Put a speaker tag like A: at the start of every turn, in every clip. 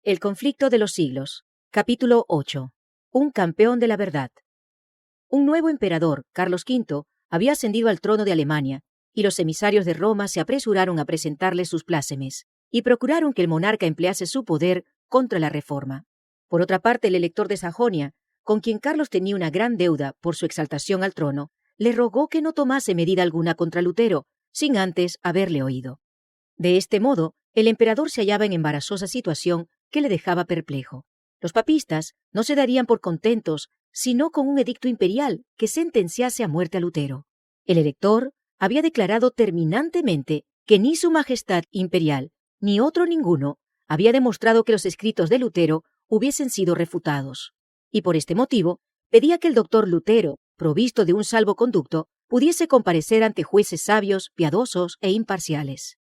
A: El conflicto de los siglos. Capítulo 8. Un campeón de la verdad. Un nuevo emperador, Carlos V, había ascendido al trono de Alemania, y los emisarios de Roma se apresuraron a presentarle sus plácemes, y procuraron que el monarca emplease su poder contra la reforma. Por otra parte, el elector de Sajonia, con quien Carlos tenía una gran deuda por su exaltación al trono, le rogó que no tomase medida alguna contra Lutero, sin antes haberle oído. De este modo, el emperador se hallaba en embarazosa situación que le dejaba perplejo. Los papistas no se darían por contentos sino con un edicto imperial que sentenciase a muerte a Lutero. El elector había declarado terminantemente que ni su majestad imperial ni otro ninguno había demostrado que los escritos de Lutero hubiesen sido refutados, y por este motivo pedía que el doctor Lutero, provisto de un salvoconducto, pudiese comparecer ante jueces sabios, piadosos e imparciales.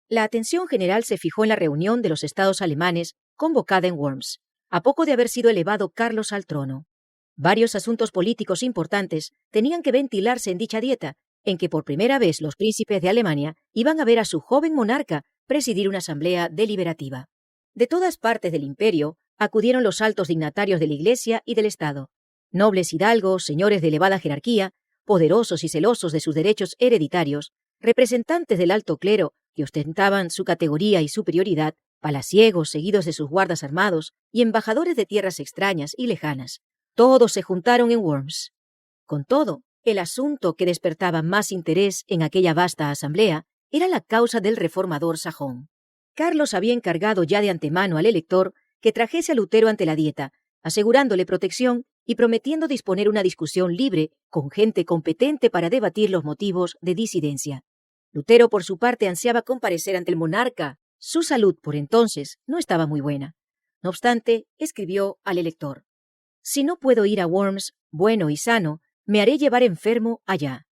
A: La atención general se fijó en la reunión de los estados alemanes convocada en Worms, a poco de haber sido elevado Carlos al trono. Varios asuntos políticos importantes tenían que ventilarse en dicha dieta, en que por primera vez los príncipes de Alemania iban a ver a su joven monarca presidir una asamblea deliberativa. De todas partes del imperio acudieron los altos dignatarios de la Iglesia y del Estado, nobles hidalgos, señores de elevada jerarquía, poderosos y celosos de sus derechos hereditarios, representantes del alto clero que ostentaban su categoría y superioridad, palaciegos seguidos de sus guardas armados y embajadores de tierras extrañas y lejanas. Todos se juntaron en Worms. Con todo, el asunto que despertaba más interés en aquella vasta asamblea era la causa del reformador sajón. Carlos había encargado ya de antemano al elector que trajese a Lutero ante la dieta, asegurándole protección y prometiendo disponer una discusión libre con gente competente para debatir los motivos de disidencia. Lutero, por su parte, ansiaba comparecer ante el monarca. Su salud, por entonces, no estaba muy buena. No obstante, escribió al elector: «Si no puedo ir a Worms, bueno y sano, me haré llevar enfermo allá.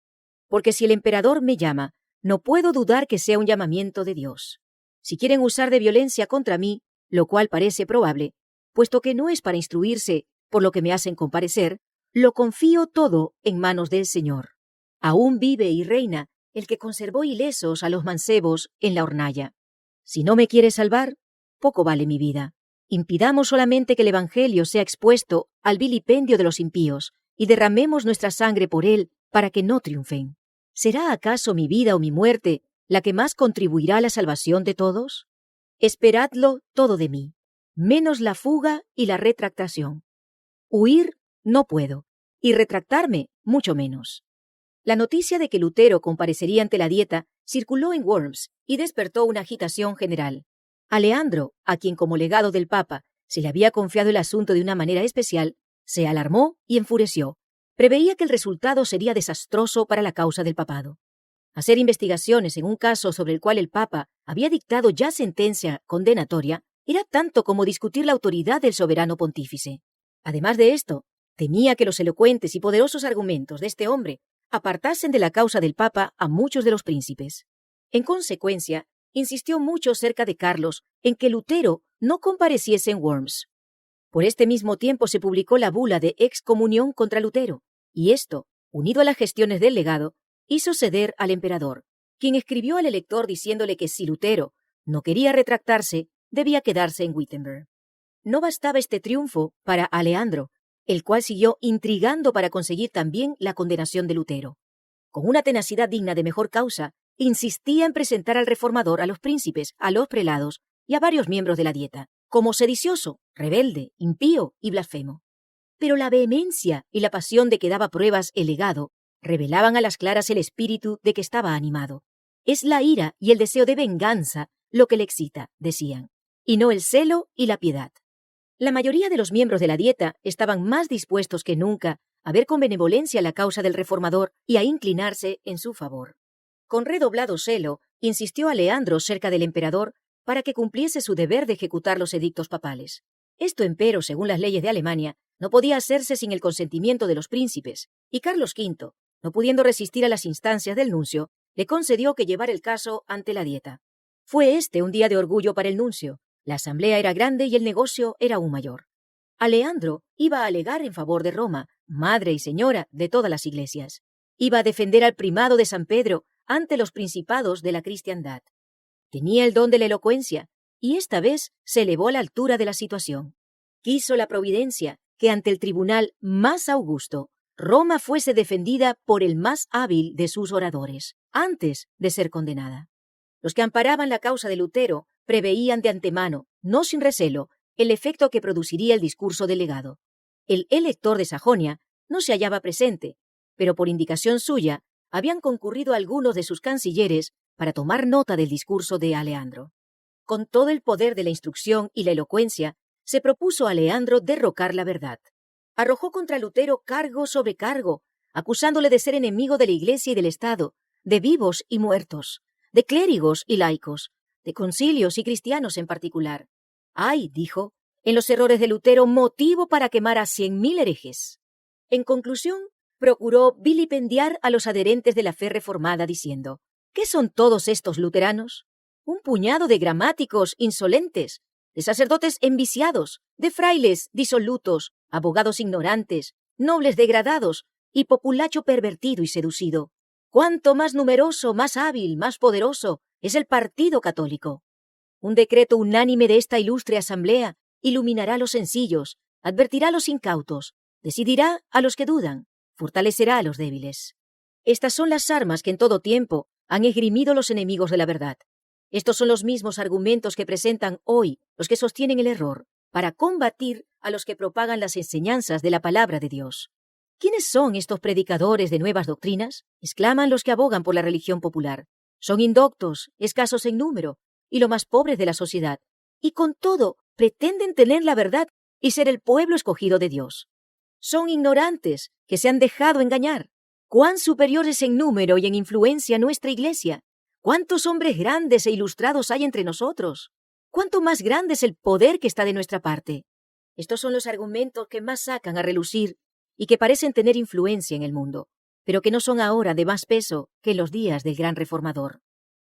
A: Porque si el emperador me llama, no puedo dudar que sea un llamamiento de Dios. Si quieren usar de violencia contra mí, lo cual parece probable, puesto que no es para instruirse por lo que me hacen comparecer, lo confío todo en manos del Señor. Aún vive y reina el que conservó ilesos a los mancebos en la hornalla. Si no me quiere salvar, poco vale mi vida. Impidamos solamente que el Evangelio sea expuesto al vilipendio de los impíos y derramemos nuestra sangre por él para que no triunfen. ¿Será acaso mi vida o mi muerte la que más contribuirá a la salvación de todos? Esperadlo todo de mí, menos la fuga y la retractación. Huir no puedo, y retractarme mucho menos». La noticia de que Lutero comparecería ante la dieta circuló en Worms y despertó una agitación general. Aleandro, a quien como legado del Papa se le había confiado el asunto de una manera especial, se alarmó y enfureció. Preveía que el resultado sería desastroso para la causa del papado. Hacer investigaciones en un caso sobre el cual el Papa había dictado ya sentencia condenatoria era tanto como discutir la autoridad del soberano pontífice. Además de esto, temía que los elocuentes y poderosos argumentos de este hombre apartasen de la causa del Papa a muchos de los príncipes. En consecuencia, insistió mucho cerca de Carlos en que Lutero no compareciese en Worms. Por este mismo tiempo se publicó la bula de excomunión contra Lutero, y esto, unido a las gestiones del legado, hizo ceder al emperador, quien escribió al elector diciéndole que si Lutero no quería retractarse, debía quedarse en Wittenberg. No bastaba este triunfo para Aleandro, el cual siguió intrigando para conseguir también la condenación de Lutero. Con una tenacidad digna de mejor causa, insistía en presentar al reformador a los príncipes, a los prelados y a varios miembros de la dieta, como sedicioso, rebelde, impío y blasfemo. Pero la vehemencia y la pasión de que daba pruebas el legado revelaban a las claras el espíritu de que estaba animado. Es la ira y el deseo de venganza lo que le excita, decían, y no el celo y la piedad. La mayoría de los miembros de la dieta estaban más dispuestos que nunca a ver con benevolencia la causa del reformador y a inclinarse en su favor. Con redoblado celo, insistió Aleandro cerca del emperador para que cumpliese su deber de ejecutar los edictos papales. Esto, empero, según las leyes de Alemania, no podía hacerse sin el consentimiento de los príncipes, y Carlos V, no pudiendo resistir a las instancias del nuncio, le concedió que llevara el caso ante la dieta. Fue este un día de orgullo para el nuncio. La asamblea era grande y el negocio era aún mayor. Aleandro iba a alegar en favor de Roma, madre y señora de todas las iglesias. Iba a defender al primado de San Pedro ante los principados de la cristiandad. Tenía el don de la elocuencia y esta vez se elevó a la altura de la situación. Quiso la providencia que ante el tribunal más augusto, Roma fuese defendida por el más hábil de sus oradores, antes de ser condenada. Los que amparaban la causa de Lutero preveían de antemano, no sin recelo, el efecto que produciría el discurso del legado. El elector de Sajonia no se hallaba presente, pero por indicación suya habían concurrido algunos de sus cancilleres para tomar nota del discurso de Aleandro. Con todo el poder de la instrucción y la elocuencia, se propuso a Aleandro derrocar la verdad. Arrojó contra Lutero cargo sobre cargo, acusándole de ser enemigo de la Iglesia y del Estado, de vivos y muertos, de clérigos y laicos, de concilios y cristianos en particular. Hay, dijo, en los errores de Lutero motivo para quemar a 100.000 herejes. En conclusión, procuró vilipendiar a los adherentes de la fe reformada diciendo: ¿qué son todos estos luteranos? Un puñado de gramáticos insolentes, de sacerdotes enviciados, de frailes disolutos, abogados ignorantes, nobles degradados y populacho pervertido y seducido. Cuánto más numeroso, más hábil, más poderoso es el partido católico. Un decreto unánime de esta ilustre asamblea iluminará a los sencillos, advertirá a los incautos, decidirá a los que dudan, fortalecerá a los débiles. Estas son las armas que en todo tiempo han esgrimido los enemigos de la verdad. Estos son los mismos argumentos que presentan hoy los que sostienen el error, para combatir a los que propagan las enseñanzas de la palabra de Dios. ¿Quiénes son estos predicadores de nuevas doctrinas?, exclaman los que abogan por la religión popular. Son indoctos, escasos en número, y lo más pobres de la sociedad, y con todo pretenden tener la verdad y ser el pueblo escogido de Dios. Son ignorantes que se han dejado engañar. ¿Cuán superiores en número y en influencia nuestra Iglesia? ¿Cuántos hombres grandes e ilustrados hay entre nosotros? ¿Cuánto más grande es el poder que está de nuestra parte? Estos son los argumentos que más sacan a relucir y que parecen tener influencia en el mundo, pero que no son ahora de más peso que en los días del gran reformador.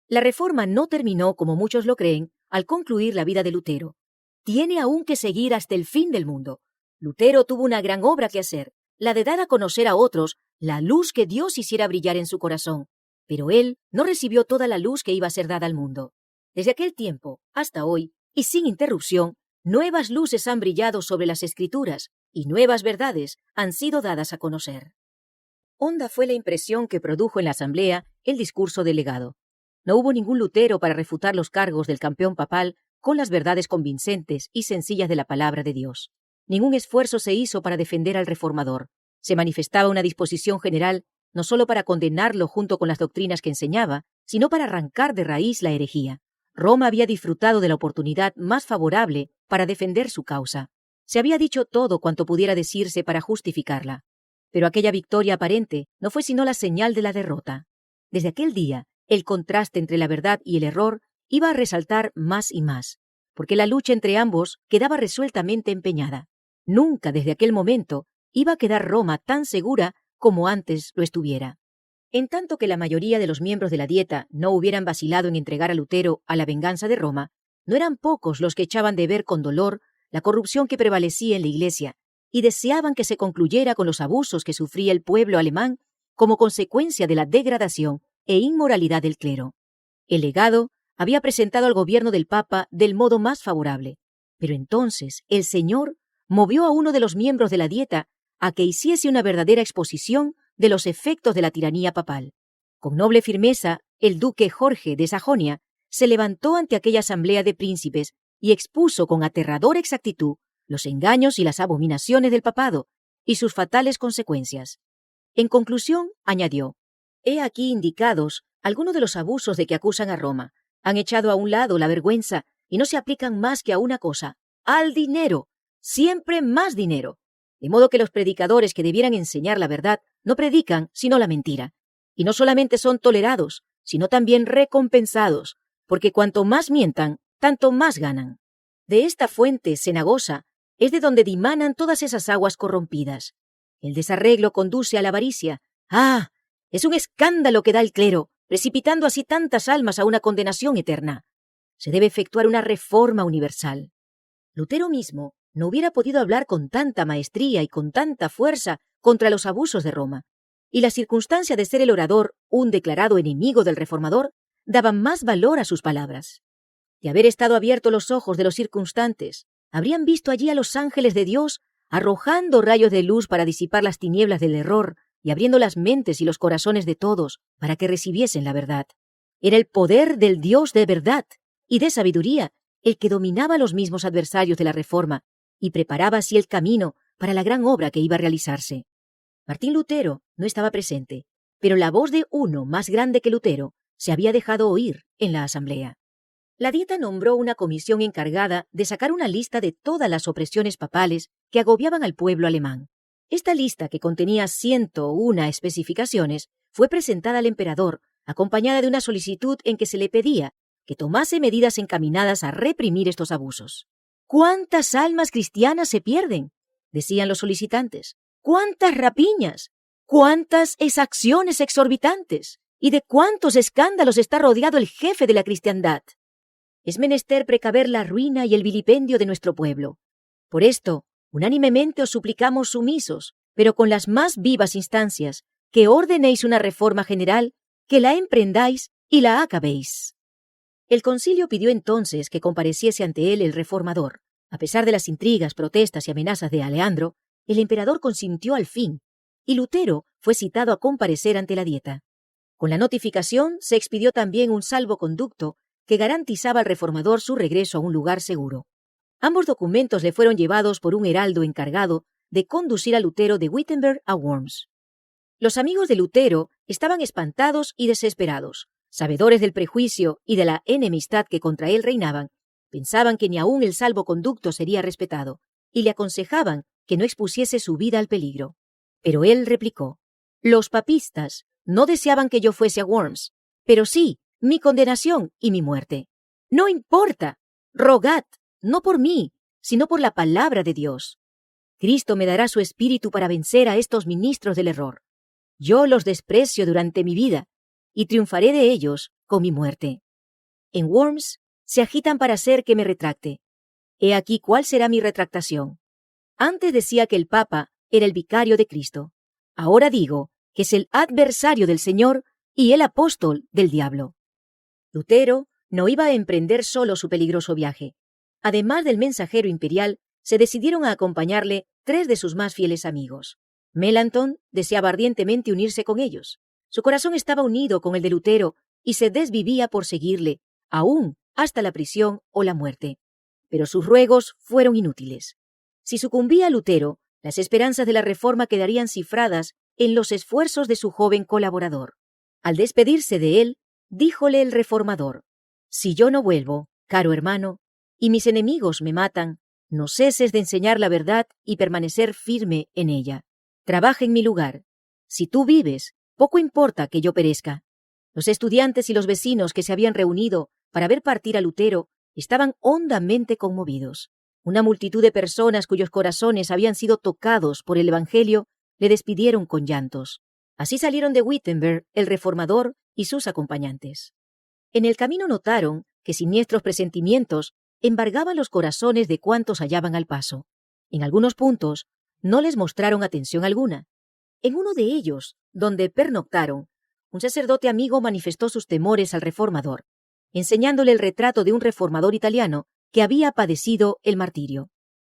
A: La reforma no terminó, como muchos lo creen, al concluir la vida de Lutero. Tiene aún que seguir hasta el fin del mundo. Lutero tuvo una gran obra que hacer, la de dar a conocer a otros la luz que Dios hiciera brillar en su corazón, pero él no recibió toda la luz que iba a ser dada al mundo. Desde aquel tiempo hasta hoy, y sin interrupción, nuevas luces han brillado sobre las Escrituras y nuevas verdades han sido dadas a conocer. Honda fue la impresión que produjo en la asamblea el discurso del legado. No hubo ningún Lutero para refutar los cargos del campeón papal con las verdades convincentes y sencillas de la palabra de Dios. Ningún esfuerzo se hizo para defender al reformador. Se manifestaba una disposición general no solo para condenarlo junto con las doctrinas que enseñaba, sino para arrancar de raíz la herejía. Roma había disfrutado de la oportunidad más favorable para defender su causa. Se había dicho todo cuanto pudiera decirse para justificarla. Pero aquella victoria aparente no fue sino la señal de la derrota. Desde aquel día, el contraste entre la verdad y el error iba a resaltar más y más, porque la lucha entre ambos quedaba resueltamente empeñada. Nunca desde aquel momento iba a quedar Roma tan segura como antes lo estuviera. En tanto que la mayoría de los miembros de la Dieta no hubieran vacilado en entregar a Lutero a la venganza de Roma, no eran pocos los que echaban de ver con dolor la corrupción que prevalecía en la Iglesia y deseaban que se concluyera con los abusos que sufría el pueblo alemán como consecuencia de la degradación e inmoralidad del clero. El legado había presentado al gobierno del Papa del modo más favorable, pero entonces el Señor movió a uno de los miembros de la Dieta a que hiciese una verdadera exposición de los efectos de la tiranía papal. Con noble firmeza, el duque Jorge de Sajonia se levantó ante aquella asamblea de príncipes y expuso con aterradora exactitud los engaños y las abominaciones del papado y sus fatales consecuencias. En conclusión, añadió: «He aquí indicados algunos de los abusos de que acusan a Roma. Han echado a un lado la vergüenza y no se aplican más que a una cosa: al dinero, siempre más dinero. De modo que los predicadores que debieran enseñar la verdad no predican sino la mentira. Y no solamente son tolerados, sino también recompensados, porque cuanto más mientan, tanto más ganan. De esta fuente cenagosa es de donde dimanan todas esas aguas corrompidas. El desarreglo conduce a la avaricia. ¡Ah! Es un escándalo que da el clero, precipitando así tantas almas a una condenación eterna. Se debe efectuar una reforma universal». Lutero mismo no hubiera podido hablar con tanta maestría y con tanta fuerza contra los abusos de Roma, y la circunstancia de ser el orador un declarado enemigo del reformador daba más valor a sus palabras. De haber estado abiertos los ojos de los circunstantes, habrían visto allí a los ángeles de Dios arrojando rayos de luz para disipar las tinieblas del error y abriendo las mentes y los corazones de todos para que recibiesen la verdad. Era el poder del Dios de verdad y de sabiduría el que dominaba a los mismos adversarios de la Reforma y preparaba así el camino para la gran obra que iba a realizarse. Martín Lutero no estaba presente, pero la voz de uno más grande que Lutero se había dejado oír en la asamblea. La Dieta nombró una comisión encargada de sacar una lista de todas las opresiones papales que agobiaban al pueblo alemán. Esta lista, que contenía 101 especificaciones, fue presentada al emperador, acompañada de una solicitud en que se le pedía que tomase medidas encaminadas a reprimir estos abusos. ¿Cuántas almas cristianas se pierden?, decían los solicitantes. ¿Cuántas rapiñas? ¿Cuántas exacciones exorbitantes? ¿Y de cuántos escándalos está rodeado el jefe de la cristiandad? Es menester precaver la ruina y el vilipendio de nuestro pueblo. Por esto, unánimemente os suplicamos sumisos, pero con las más vivas instancias, que ordenéis una reforma general, que la emprendáis y la acabéis. El concilio pidió entonces que compareciese ante él el reformador. A pesar de las intrigas, protestas y amenazas de Aleandro, el emperador consintió al fin, y Lutero fue citado a comparecer ante la Dieta. Con la notificación se expidió también un salvoconducto que garantizaba al reformador su regreso a un lugar seguro. Ambos documentos le fueron llevados por un heraldo encargado de conducir a Lutero de Wittenberg a Worms. Los amigos de Lutero estaban espantados y desesperados. Sabedores del prejuicio y de la enemistad que contra él reinaban, pensaban que ni aún el salvoconducto sería respetado, y le aconsejaban que no expusiese su vida al peligro. Pero él replicó: «Los papistas no deseaban que yo fuese a Worms, pero sí mi condenación y mi muerte. No importa, rogad, no por mí, sino por la palabra de Dios. Cristo me dará su espíritu para vencer a estos ministros del error. Yo los desprecio durante mi vida y triunfaré de ellos con mi muerte. En Worms se agitan para hacer que me retracte. He aquí cuál será mi retractación. Antes decía que el Papa era el vicario de Cristo. Ahora digo que es el adversario del Señor y el apóstol del diablo». Lutero no iba a emprender solo su peligroso viaje. Además del mensajero imperial, se decidieron a acompañarle 3 de sus más fieles amigos. Melanchthon deseaba ardientemente unirse con ellos. Su corazón estaba unido con el de Lutero y se desvivía por seguirle, aún hasta la prisión o la muerte. Pero sus ruegos fueron inútiles. Si sucumbía Lutero, las esperanzas de la Reforma quedarían cifradas en los esfuerzos de su joven colaborador. Al despedirse de él, díjole el reformador: «Si yo no vuelvo, caro hermano, y mis enemigos me matan, no ceses de enseñar la verdad y permanecer firme en ella. Trabaja en mi lugar. Si tú vives, poco importa que yo perezca». Los estudiantes y los vecinos que se habían reunido para ver partir a Lutero estaban hondamente conmovidos. Una multitud de personas cuyos corazones habían sido tocados por el Evangelio le despidieron con llantos. Así salieron de Wittenberg el reformador y sus acompañantes. En el camino notaron que siniestros presentimientos embargaban los corazones de cuantos hallaban al paso. En algunos puntos no les mostraron atención alguna. En uno de ellos, donde pernoctaron, un sacerdote amigo manifestó sus temores al reformador, enseñándole el retrato de un reformador italiano que había padecido el martirio.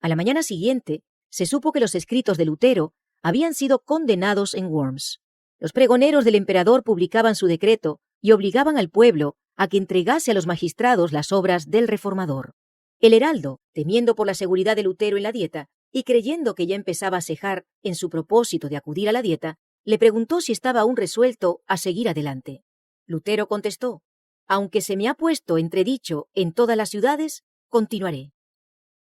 A: A la mañana siguiente, se supo que los escritos de Lutero habían sido condenados en Worms. Los pregoneros del emperador publicaban su decreto y obligaban al pueblo a que entregase a los magistrados las obras del reformador. El heraldo, temiendo por la seguridad de Lutero en la Dieta y creyendo que ya empezaba a cejar en su propósito de acudir a la Dieta, le preguntó si estaba aún resuelto a seguir adelante. Lutero contestó: «Aunque se me ha puesto entredicho en todas las ciudades, continuaré».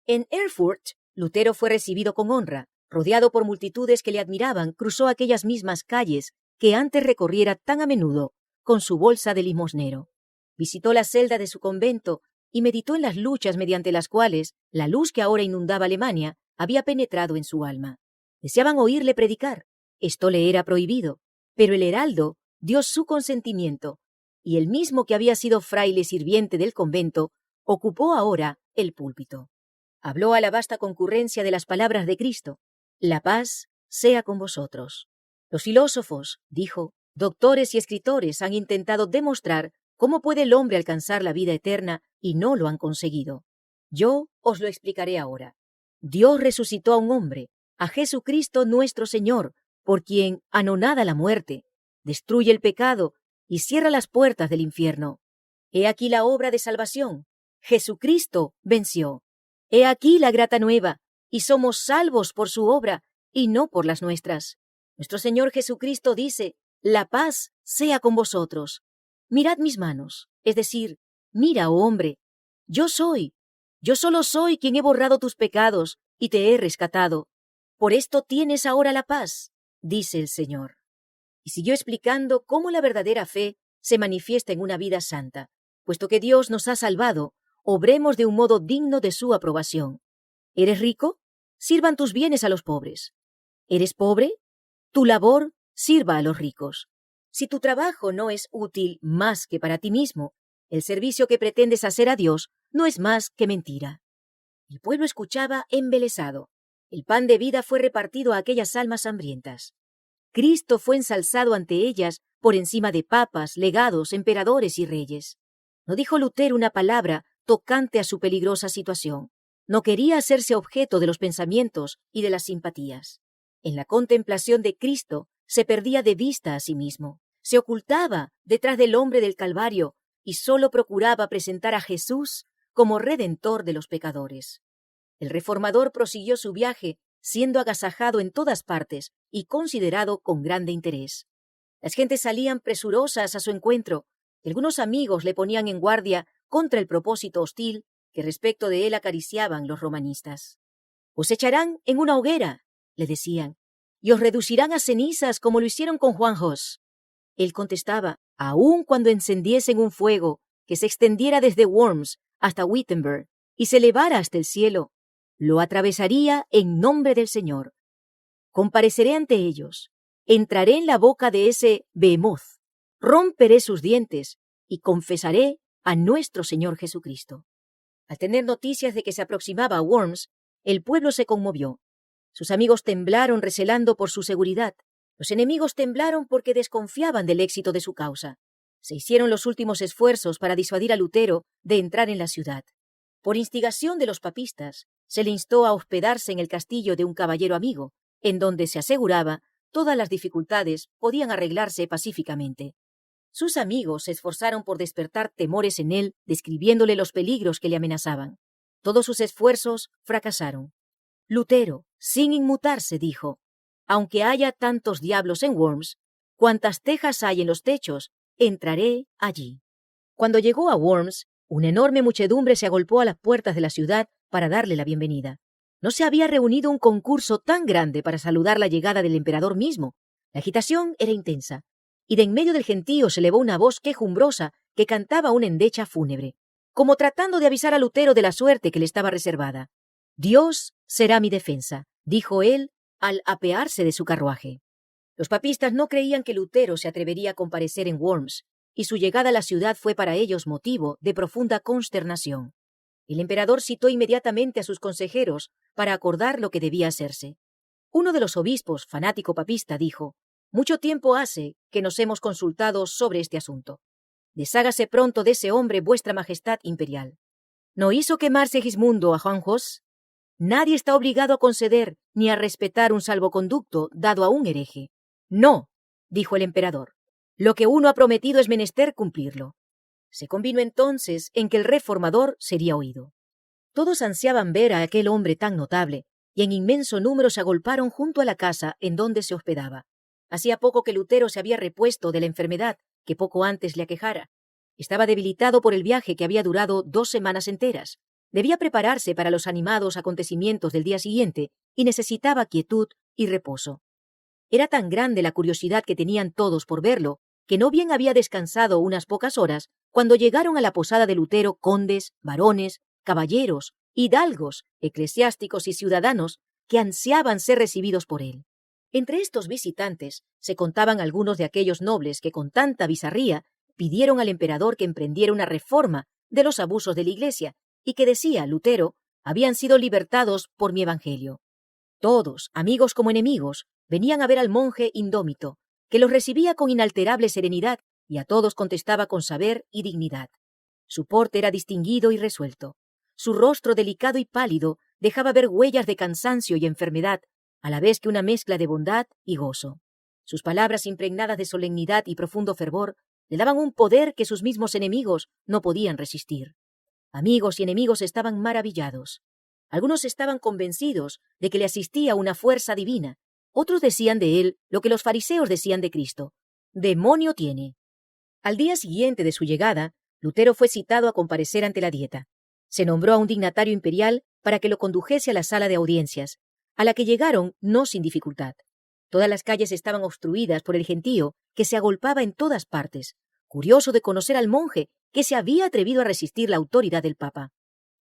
A: En Erfurt, Lutero fue recibido con honra. Rodeado por multitudes que le admiraban, cruzó aquellas mismas calles que antes recorriera tan a menudo con su bolsa de limosnero. Visitó la celda de su convento y meditó en las luchas mediante las cuales la luz que ahora inundaba Alemania había penetrado en su alma. Deseaban oírle predicar. Esto le era prohibido, pero el heraldo dio su consentimiento, y el mismo que había sido fraile sirviente del convento ocupó ahora el púlpito. Habló a la vasta concurrencia de las palabras de Cristo: «La paz sea con vosotros». Los filósofos, dijo, doctores y escritores han intentado demostrar ¿Cómo puede el hombre alcanzar la vida eterna y no lo han conseguido? Yo os lo explicaré ahora. Dios resucitó a un hombre, a Jesucristo nuestro Señor, por quien anonada la muerte, destruye el pecado y cierra las puertas del infierno. He aquí la obra de salvación. Jesucristo venció. He aquí la grata nueva, y somos salvos por su obra y no por las nuestras. Nuestro Señor Jesucristo dice: la paz sea con vosotros. Mirad mis manos, es decir, mira, oh hombre, yo solo soy quien he borrado tus pecados y te he rescatado. Por esto tienes ahora la paz, dice el Señor. Y siguió explicando cómo la verdadera fe se manifiesta en una vida santa. Puesto que Dios nos ha salvado, obremos de un modo digno de su aprobación. ¿Eres rico? Sirvan tus bienes a los pobres. ¿Eres pobre? Tu labor sirva a los ricos. Si tu trabajo no es útil más que para ti mismo, el servicio que pretendes hacer a Dios no es más que mentira. El pueblo escuchaba embelesado. El pan de vida fue repartido a aquellas almas hambrientas. Cristo fue ensalzado ante ellas por encima de papas, legados, emperadores y reyes. No dijo Lutero una palabra tocante a su peligrosa situación. No quería hacerse objeto de los pensamientos y de las simpatías. En la contemplación de Cristo se perdía de vista a sí mismo. Se ocultaba detrás del hombre del Calvario y solo procuraba presentar a Jesús como redentor de los pecadores. El reformador prosiguió su viaje, siendo agasajado en todas partes y considerado con grande interés. Las gentes salían presurosas a su encuentro, y algunos amigos le ponían en guardia contra el propósito hostil que respecto de él acariciaban los romanistas. «Os echarán en una hoguera», le decían, «y os reducirán a cenizas como lo hicieron con Juan Hus». Él contestaba: «Aun cuando encendiesen un fuego que se extendiera desde Worms hasta Wittenberg y se elevara hasta el cielo, lo atravesaría en nombre del Señor. Compareceré ante ellos, entraré en la boca de ese behemoth, romperé sus dientes y confesaré a nuestro Señor Jesucristo». Al tener noticias de que se aproximaba a Worms, el pueblo se conmovió. Sus amigos temblaron recelando por su seguridad. Los enemigos temblaron porque desconfiaban del éxito de su causa. Se hicieron los últimos esfuerzos para disuadir a Lutero de entrar en la ciudad. Por instigación de los papistas, se le instó a hospedarse en el castillo de un caballero amigo, en donde se aseguraba todas las dificultades podían arreglarse pacíficamente. Sus amigos se esforzaron por despertar temores en él, describiéndole los peligros que le amenazaban. Todos sus esfuerzos fracasaron. Lutero, sin inmutarse, dijo: «Aunque haya tantos diablos en Worms, cuantas tejas hay en los techos, entraré allí». Cuando llegó a Worms, una enorme muchedumbre se agolpó a las puertas de la ciudad para darle la bienvenida. No se había reunido un concurso tan grande para saludar la llegada del emperador mismo. La agitación era intensa, y de en medio del gentío se elevó una voz quejumbrosa que cantaba una endecha fúnebre, como tratando de avisar a Lutero de la suerte que le estaba reservada. «Dios será mi defensa», dijo él al apearse de su carruaje. Los papistas no creían que Lutero se atrevería a comparecer en Worms, y su llegada a la ciudad fue para ellos motivo de profunda consternación. El emperador citó inmediatamente a sus consejeros para acordar lo que debía hacerse. Uno de los obispos, fanático papista, dijo: «Mucho tiempo hace que nos hemos consultado sobre este asunto. Deshágase pronto de ese hombre vuestra majestad imperial. ¿No hizo quemar Segismundo a Juan Hus? Nadie está obligado a conceder ni a respetar un salvoconducto dado a un hereje». «No», dijo el emperador, «lo que uno ha prometido es menester cumplirlo». Se convino entonces en que el reformador sería oído. Todos ansiaban ver a aquel hombre tan notable, y en inmenso número se agolparon junto a la casa en donde se hospedaba. Hacía poco que Lutero se había repuesto de la enfermedad que poco antes le aquejara. Estaba debilitado por el viaje que había durado 2 semanas enteras. Debía prepararse para los animados acontecimientos del día siguiente y necesitaba quietud y reposo. Era tan grande la curiosidad que tenían todos por verlo, que no bien había descansado unas pocas horas cuando llegaron a la posada de Lutero condes, varones, caballeros, hidalgos, eclesiásticos y ciudadanos que ansiaban ser recibidos por él. Entre estos visitantes se contaban algunos de aquellos nobles que con tanta bizarría pidieron al emperador que emprendiera una reforma de los abusos de la Iglesia y que, decía Lutero, habían sido libertados por mi evangelio. Todos, amigos como enemigos, venían a ver al monje indómito, que los recibía con inalterable serenidad y a todos contestaba con saber y dignidad. Su porte era distinguido y resuelto. Su rostro delicado y pálido dejaba ver huellas de cansancio y enfermedad, a la vez que una mezcla de bondad y gozo. Sus palabras impregnadas de solemnidad y profundo fervor le daban un poder que sus mismos enemigos no podían resistir. Amigos y enemigos estaban maravillados. Algunos estaban convencidos de que le asistía una fuerza divina. Otros decían de él lo que los fariseos decían de Cristo: «Demonio tiene». Al día siguiente de su llegada, Lutero fue citado a comparecer ante la Dieta. Se nombró a un dignatario imperial para que lo condujese a la sala de audiencias, a la que llegaron no sin dificultad. Todas las calles estaban obstruidas por el gentío que se agolpaba en todas partes, curioso de conocer al monje que se había atrevido a resistir la autoridad del Papa.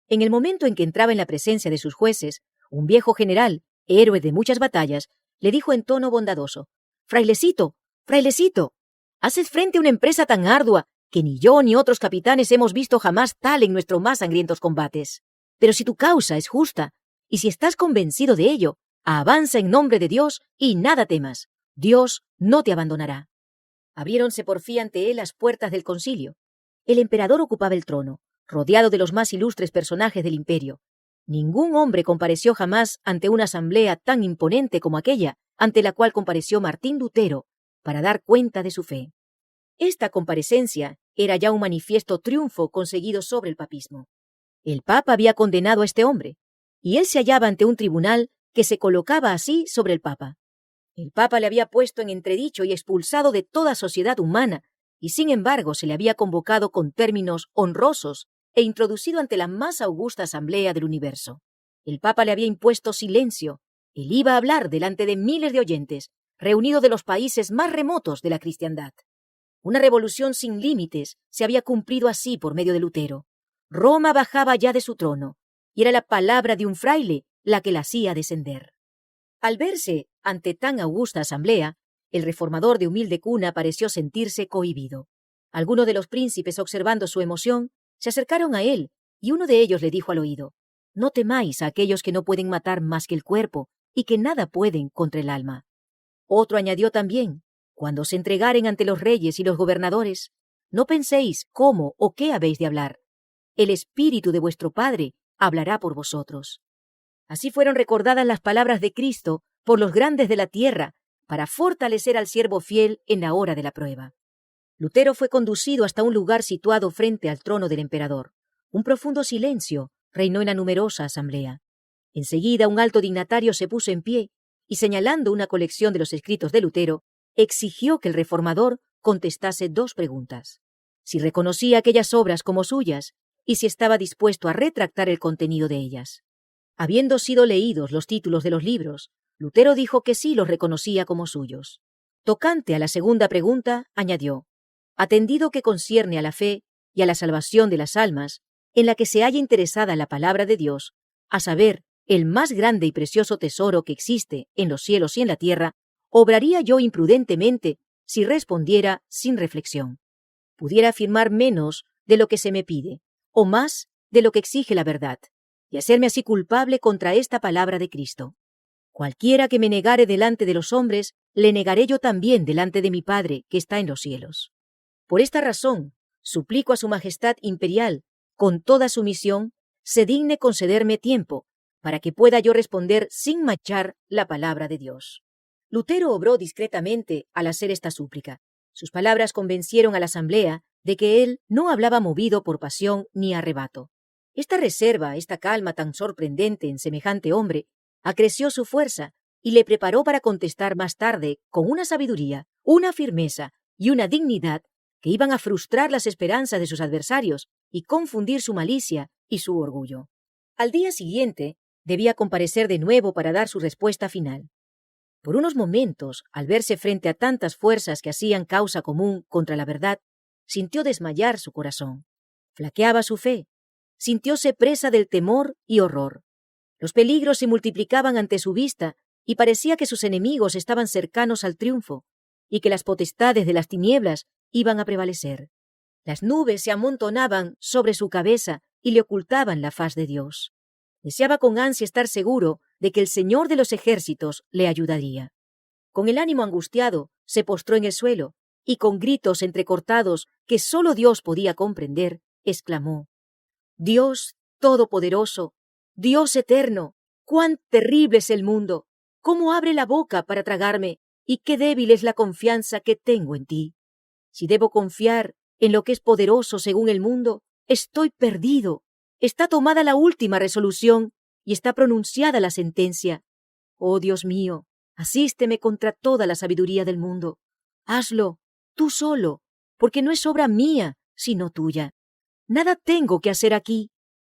A: En el momento en que entraba en la presencia de sus jueces, un viejo general, héroe de muchas batallas, le dijo en tono bondadoso: «Frailecito, frailecito, haces frente a una empresa tan ardua que ni yo ni otros capitanes hemos visto jamás tal en nuestros más sangrientos combates. Pero si tu causa es justa, y si estás convencido de ello, avanza en nombre de Dios y nada temas. Dios no te abandonará». Abriéronse por fin ante él las puertas del concilio. El emperador ocupaba el trono, rodeado de los más ilustres personajes del imperio. Ningún hombre compareció jamás ante una asamblea tan imponente como aquella ante la cual compareció Martín Lutero para dar cuenta de su fe. Esta comparecencia era ya un manifiesto triunfo conseguido sobre el papismo. El Papa había condenado a este hombre, y él se hallaba ante un tribunal que se colocaba así sobre el Papa. El Papa le había puesto en entredicho y expulsado de toda sociedad humana, y sin embargo se le había convocado con términos honrosos e introducido ante la más augusta asamblea del universo. El Papa le había impuesto silencio. Él iba a hablar delante de miles de oyentes, reunidos de los países más remotos de la cristiandad. Una revolución sin límites se había cumplido así por medio de Lutero. Roma bajaba ya de su trono, y era la palabra de un fraile la que la hacía descender. Al verse ante tan augusta asamblea, el reformador de humilde cuna pareció sentirse cohibido. Algunos de los príncipes, observando su emoción, se acercaron a él, y uno de ellos le dijo al oído: «No temáis a aquellos que no pueden matar más que el cuerpo, y que nada pueden contra el alma». Otro añadió también: «Cuando se entregaren ante los reyes y los gobernadores, no penséis cómo o qué habéis de hablar. El Espíritu de vuestro Padre hablará por vosotros». Así fueron recordadas las palabras de Cristo por los grandes de la tierra para fortalecer al siervo fiel en la hora de la prueba. Lutero fue conducido hasta un lugar situado frente al trono del emperador. Un profundo silencio reinó en la numerosa asamblea. Enseguida un alto dignatario se puso en pie y, señalando una colección de los escritos de Lutero, exigió que el reformador contestase dos preguntas: si reconocía aquellas obras como suyas y si estaba dispuesto a retractar el contenido de ellas. Habiendo sido leídos los títulos de los libros, Lutero dijo que sí los reconocía como suyos. Tocante a la segunda pregunta, añadió: atendido que concierne a la fe y a la salvación de las almas, en la que se halla interesada la palabra de Dios, a saber, el más grande y precioso tesoro que existe en los cielos y en la tierra, obraría yo imprudentemente si respondiera sin reflexión. Pudiera afirmar menos de lo que se me pide, o más de lo que exige la verdad, y hacerme así culpable contra esta palabra de Cristo. Cualquiera que me negare delante de los hombres, le negaré yo también delante de mi Padre que está en los cielos. Por esta razón, suplico a su Majestad Imperial, con toda sumisión, se digne concederme tiempo, para que pueda yo responder sin manchar la palabra de Dios. Lutero obró discretamente al hacer esta súplica. Sus palabras convencieron a la asamblea de que él no hablaba movido por pasión ni arrebato. Esta reserva, esta calma tan sorprendente en semejante hombre, acreció su fuerza y le preparó para contestar más tarde con una sabiduría, una firmeza y una dignidad que iban a frustrar las esperanzas de sus adversarios y confundir su malicia y su orgullo. Al día siguiente debía comparecer de nuevo para dar su respuesta final. Por unos momentos, al verse frente a tantas fuerzas que hacían causa común contra la verdad, sintió desmayar su corazón. Flaqueaba su fe. Sintióse presa del temor y horror. Los peligros se multiplicaban ante su vista y parecía que sus enemigos estaban cercanos al triunfo y que las potestades de las tinieblas iban a prevalecer. Las nubes se amontonaban sobre su cabeza y le ocultaban la faz de Dios. Deseaba con ansia estar seguro de que el Señor de los ejércitos le ayudaría. Con el ánimo angustiado, se postró en el suelo y con gritos entrecortados que sólo Dios podía comprender, exclamó: «Dios todopoderoso, Dios eterno, cuán terrible es el mundo, cómo abre la boca para tragarme, y qué débil es la confianza que tengo en ti. Si debo confiar en lo que es poderoso según el mundo, estoy perdido. Está tomada la última resolución y está pronunciada la sentencia. Oh Dios mío, asísteme contra toda la sabiduría del mundo. Hazlo, tú solo, porque no es obra mía, sino tuya. Nada tengo que hacer aquí,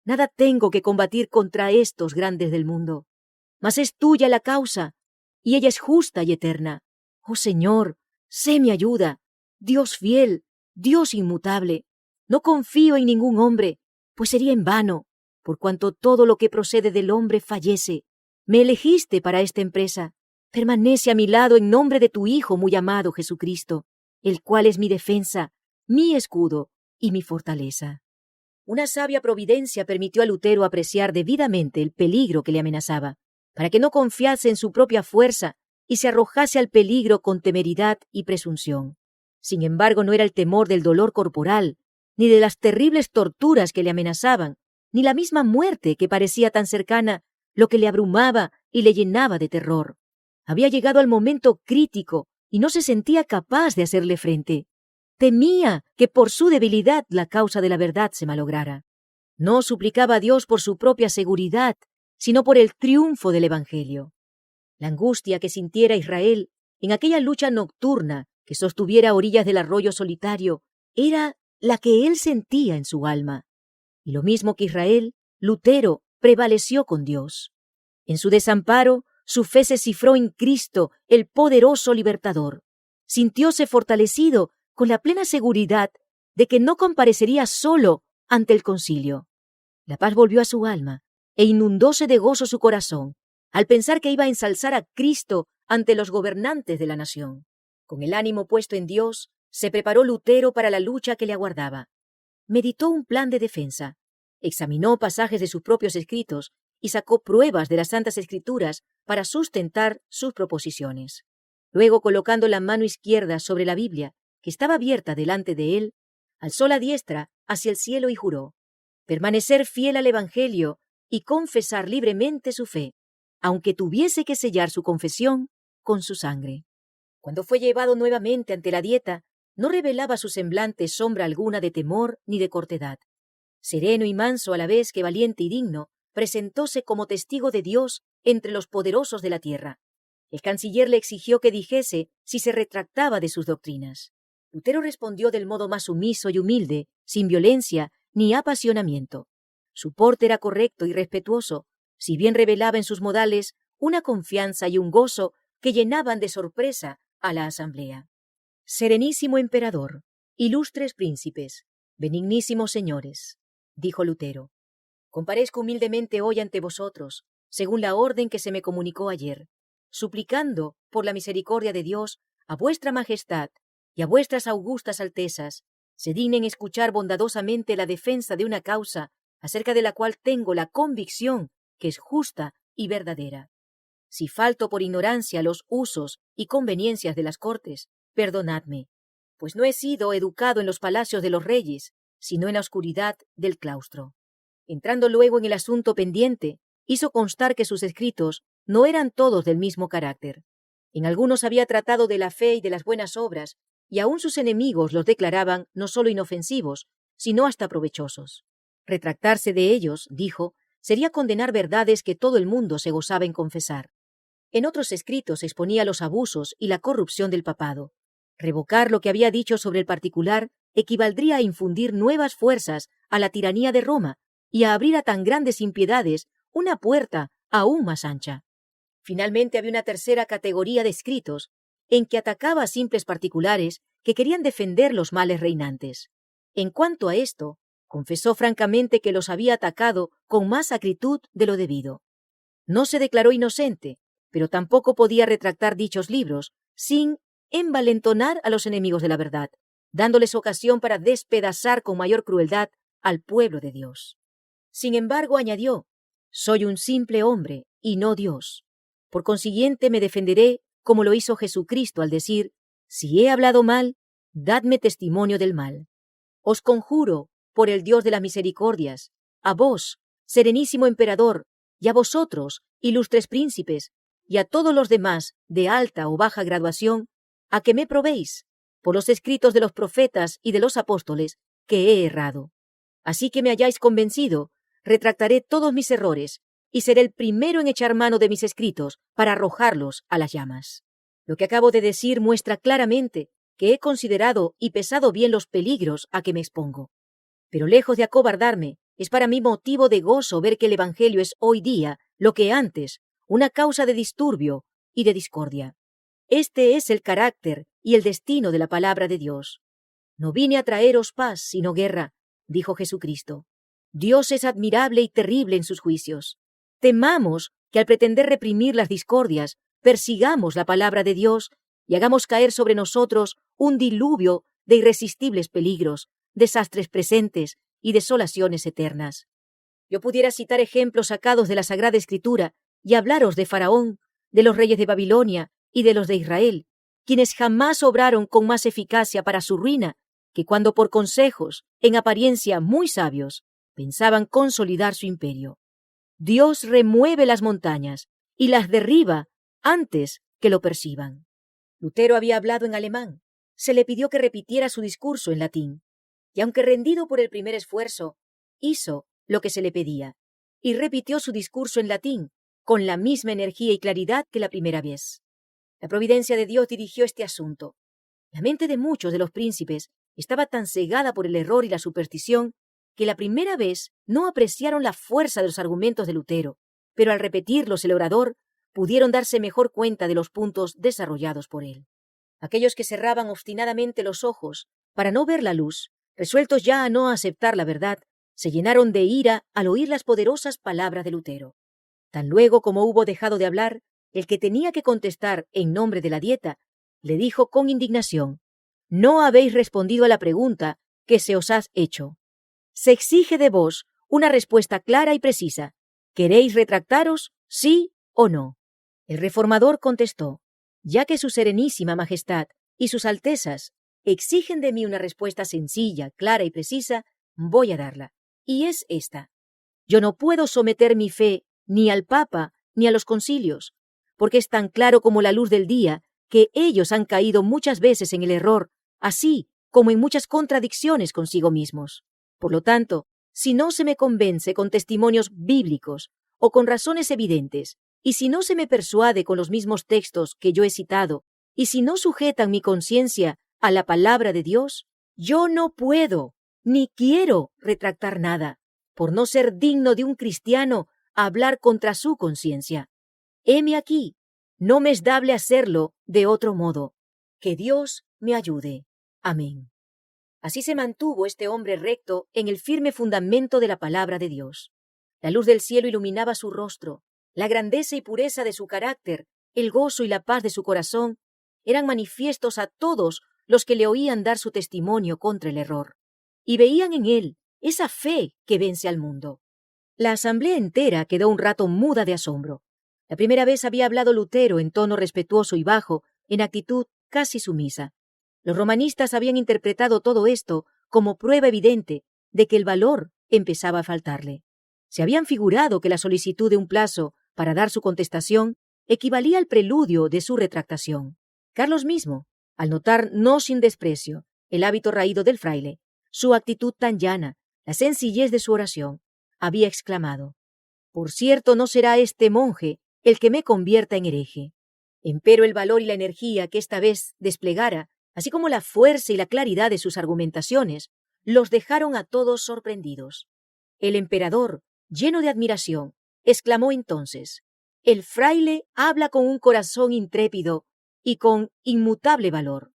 A: nada tengo que combatir contra estos grandes del mundo. Mas es tuya la causa, y ella es justa y eterna. Oh Señor, sé mi ayuda, Dios fiel, Dios inmutable. No confío en ningún hombre, pues sería en vano, por cuanto todo lo que procede del hombre fallece. Me elegiste para esta empresa. Permanece a mi lado en nombre de tu Hijo muy amado Jesucristo, el cual es mi defensa, mi escudo y mi fortaleza». Una sabia providencia permitió a Lutero apreciar debidamente el peligro que le amenazaba, para que no confiase en su propia fuerza y se arrojase al peligro con temeridad y presunción. Sin embargo, no era el temor del dolor corporal, ni de las terribles torturas que le amenazaban, ni la misma muerte que parecía tan cercana, lo que le abrumaba y le llenaba de terror. Había llegado al momento crítico y no se sentía capaz de hacerle frente. Temía que por su debilidad la causa de la verdad se malograra. No suplicaba a Dios por su propia seguridad, sino por el triunfo del Evangelio. La angustia que sintiera Israel en aquella lucha nocturna que sostuviera a orillas del arroyo solitario era la que él sentía en su alma. Y lo mismo que Israel, Lutero prevaleció con Dios. En su desamparo, su fe se cifró en Cristo, el poderoso libertador. Sintióse fortalecido con la plena seguridad de que no comparecería solo ante el concilio. La paz volvió a su alma e inundóse de gozo su corazón al pensar que iba a ensalzar a Cristo ante los gobernantes de la nación. Con el ánimo puesto en Dios, se preparó Lutero para la lucha que le aguardaba. Meditó un plan de defensa, examinó pasajes de sus propios escritos y sacó pruebas de las Santas Escrituras para sustentar sus proposiciones. Luego, colocando la mano izquierda sobre la Biblia, que estaba abierta delante de él, alzó la diestra hacia el cielo y juró permanecer fiel al Evangelio y confesar libremente su fe, aunque tuviese que sellar su confesión con su sangre. Cuando fue llevado nuevamente ante la dieta, no revelaba su semblante sombra alguna de temor ni de cortedad. Sereno y manso a la vez que valiente y digno, presentóse como testigo de Dios entre los poderosos de la tierra. El canciller le exigió que dijese si se retractaba de sus doctrinas. Lutero respondió del modo más sumiso y humilde, sin violencia ni apasionamiento. Su porte era correcto y respetuoso, si bien revelaba en sus modales una confianza y un gozo que llenaban de sorpresa a la asamblea. «Serenísimo emperador, ilustres príncipes, benignísimos señores», dijo Lutero, «comparezco humildemente hoy ante vosotros, según la orden que se me comunicó ayer, suplicando, por la misericordia de Dios, a vuestra majestad y a vuestras augustas altezas, se dignen escuchar bondadosamente la defensa de una causa acerca de la cual tengo la convicción que es justa y verdadera. Si falto por ignorancia a los usos y conveniencias de las cortes, perdonadme, pues no he sido educado en los palacios de los reyes, sino en la oscuridad del claustro». Entrando luego en el asunto pendiente, hizo constar que sus escritos no eran todos del mismo carácter. En algunos había tratado de la fe y de las buenas obras, y aun sus enemigos los declaraban no solo inofensivos, sino hasta provechosos. Retractarse de ellos, dijo, sería condenar verdades que todo el mundo se gozaba en confesar. En otros escritos exponía los abusos y la corrupción del papado. Revocar lo que había dicho sobre el particular equivaldría a infundir nuevas fuerzas a la tiranía de Roma y a abrir a tan grandes impiedades una puerta aún más ancha. Finalmente había una tercera categoría de escritos en que atacaba a simples particulares que querían defender los males reinantes. En cuanto a esto, confesó francamente que los había atacado con más acritud de lo debido. No se declaró inocente, pero tampoco podía retractar dichos libros sin envalentonar a los enemigos de la verdad, dándoles ocasión para despedazar con mayor crueldad al pueblo de Dios. Sin embargo, añadió, soy un simple hombre y no Dios. Por consiguiente, me defenderé como lo hizo Jesucristo al decir, si he hablado mal, dadme testimonio del mal. Os conjuro, por el Dios de las misericordias, a vos, serenísimo emperador, y a vosotros, ilustres príncipes, y a todos los demás de alta o baja graduación, a que me probéis, por los escritos de los profetas y de los apóstoles, que he errado. Así que me hayáis convencido, retractaré todos mis errores, y seré el primero en echar mano de mis escritos para arrojarlos a las llamas. Lo que acabo de decir muestra claramente que he considerado y pesado bien los peligros a que me expongo. Pero lejos de acobardarme, es para mí motivo de gozo ver que el Evangelio es hoy día, lo que antes, una causa de disturbio y de discordia. Este es el carácter y el destino de la palabra de Dios. No vine a traeros paz, sino guerra, dijo Jesucristo. Dios es admirable y terrible en sus juicios. Temamos que al pretender reprimir las discordias, persigamos la palabra de Dios y hagamos caer sobre nosotros un diluvio de irresistibles peligros, desastres presentes y desolaciones eternas. Yo pudiera citar ejemplos sacados de la Sagrada Escritura y hablaros de Faraón, de los reyes de Babilonia y de los de Israel, quienes jamás obraron con más eficacia para su ruina que cuando por consejos, en apariencia muy sabios, pensaban consolidar su imperio. Dios remueve las montañas y las derriba antes que lo perciban. Lutero había hablado en alemán. Se le pidió que repitiera su discurso en latín, y aunque rendido por el primer esfuerzo, hizo lo que se le pedía, y repitió su discurso en latín con la misma energía y claridad que la primera vez. La providencia de Dios dirigió este asunto. La mente de muchos de los príncipes estaba tan cegada por el error y la superstición que la primera vez no apreciaron la fuerza de los argumentos de Lutero, pero al repetirlos el orador pudieron darse mejor cuenta de los puntos desarrollados por él. Aquellos que cerraban obstinadamente los ojos para no ver la luz, resueltos ya a no aceptar la verdad, se llenaron de ira al oír las poderosas palabras de Lutero. Tan luego como hubo dejado de hablar, el que tenía que contestar en nombre de la Dieta, le dijo con indignación: «No habéis respondido a la pregunta que se os ha hecho. Se exige de vos una respuesta clara y precisa. ¿Queréis retractaros, sí o no?» El reformador contestó: «Ya que su Serenísima Majestad y sus Altezas exigen de mí una respuesta sencilla, clara y precisa, voy a darla. Y es esta. Yo no puedo someter mi fe ni al Papa ni a los concilios, porque es tan claro como la luz del día que ellos han caído muchas veces en el error, así como en muchas contradicciones consigo mismos. Por lo tanto, si no se me convence con testimonios bíblicos o con razones evidentes, y si no se me persuade con los mismos textos que yo he citado, y si no sujetan mi conciencia a la palabra de Dios, yo no puedo ni quiero retractar nada, por no ser digno de un cristiano hablar contra su conciencia. Heme aquí, no me es dable hacerlo de otro modo. Que Dios me ayude. Amén». Así se mantuvo este hombre recto en el firme fundamento de la palabra de Dios. La luz del cielo iluminaba su rostro, la grandeza y pureza de su carácter, el gozo y la paz de su corazón, eran manifiestos a todos los que le oían dar su testimonio contra el error, y veían en él esa fe que vence al mundo. La asamblea entera quedó un rato muda de asombro. La primera vez había hablado Lutero en tono respetuoso y bajo, en actitud casi sumisa. Los romanistas habían interpretado todo esto como prueba evidente de que el valor empezaba a faltarle. Se habían figurado que la solicitud de un plazo para dar su contestación equivalía al preludio de su retractación. Carlos mismo, al notar no sin desprecio el hábito raído del fraile, su actitud tan llana, la sencillez de su oración, había exclamado: «Por cierto, no será este monje el que me convierta en hereje». Empero el valor y la energía que esta vez desplegara, así como la fuerza y la claridad de sus argumentaciones, los dejaron a todos sorprendidos. El emperador, lleno de admiración, exclamó entonces: «El fraile habla con un corazón intrépido y con inmutable valor».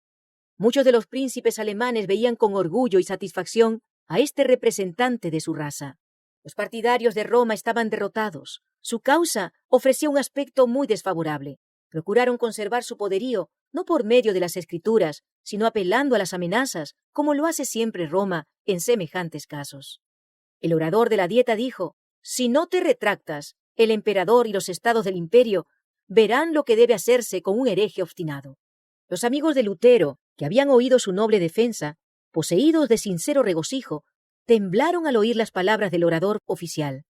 A: Muchos de los príncipes alemanes veían con orgullo y satisfacción a este representante de su raza. Los partidarios de Roma estaban derrotados. Su causa ofrecía un aspecto muy desfavorable. Procuraron conservar su poderío no por medio de las Escrituras, sino apelando a las amenazas, como lo hace siempre Roma en semejantes casos. El orador de la Dieta dijo: «Si no te retractas, el emperador y los estados del imperio verán lo que debe hacerse con un hereje obstinado». Los amigos de Lutero que habían oído su noble defensa, poseídos de sincero regocijo, temblaron al oír las palabras del orador oficial.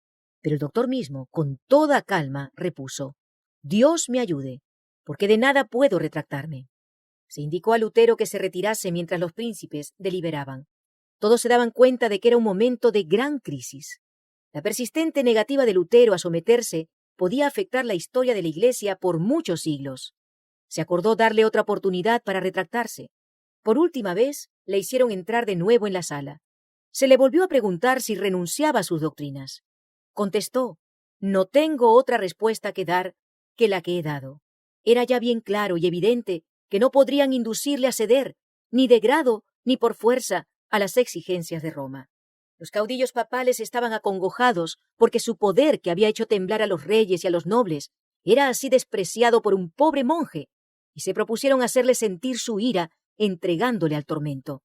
A: Pero el doctor mismo, con toda calma, repuso: «Dios me ayude, porque de nada puedo retractarme». Se indicó a Lutero que se retirase mientras los príncipes deliberaban. Todos se daban cuenta de que era un momento de gran crisis. La persistente negativa de Lutero a someterse podía afectar la historia de la Iglesia por muchos siglos. Se acordó darle otra oportunidad para retractarse. Por última vez, le hicieron entrar de nuevo en la sala. Se le volvió a preguntar si renunciaba a sus doctrinas. Contestó: «No tengo otra respuesta que dar que la que he dado». Era ya bien claro y evidente que no podrían inducirle a ceder, ni de grado ni por fuerza, a las exigencias de Roma. Los caudillos papales estaban acongojados porque su poder, que había hecho temblar a los reyes y a los nobles, era así despreciado por un pobre monje, y se propusieron hacerle sentir su ira entregándole al tormento.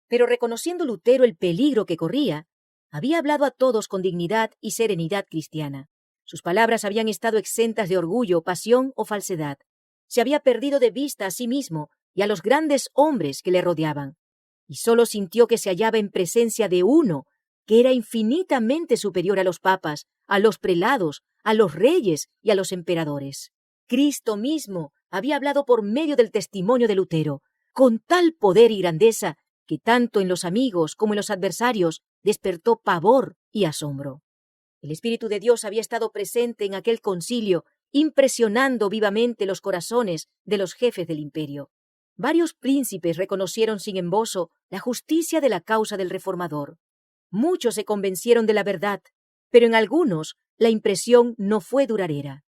A: Pero reconociendo Lutero el peligro que corría, había hablado a todos con dignidad y serenidad cristiana. Sus palabras habían estado exentas de orgullo, pasión o falsedad. Se había perdido de vista a sí mismo y a los grandes hombres que le rodeaban, y sólo sintió que se hallaba en presencia de uno que era infinitamente superior a los papas, a los prelados, a los reyes y a los emperadores. Cristo mismo había hablado por medio del testimonio de Lutero, con tal poder y grandeza que tanto en los amigos como en los adversarios despertó pavor y asombro. El Espíritu de Dios había estado presente en aquel concilio, impresionando vivamente los corazones de los jefes del imperio. Varios príncipes reconocieron sin embozo la justicia de la causa del reformador. Muchos se convencieron de la verdad, pero en algunos la impresión no fue duradera.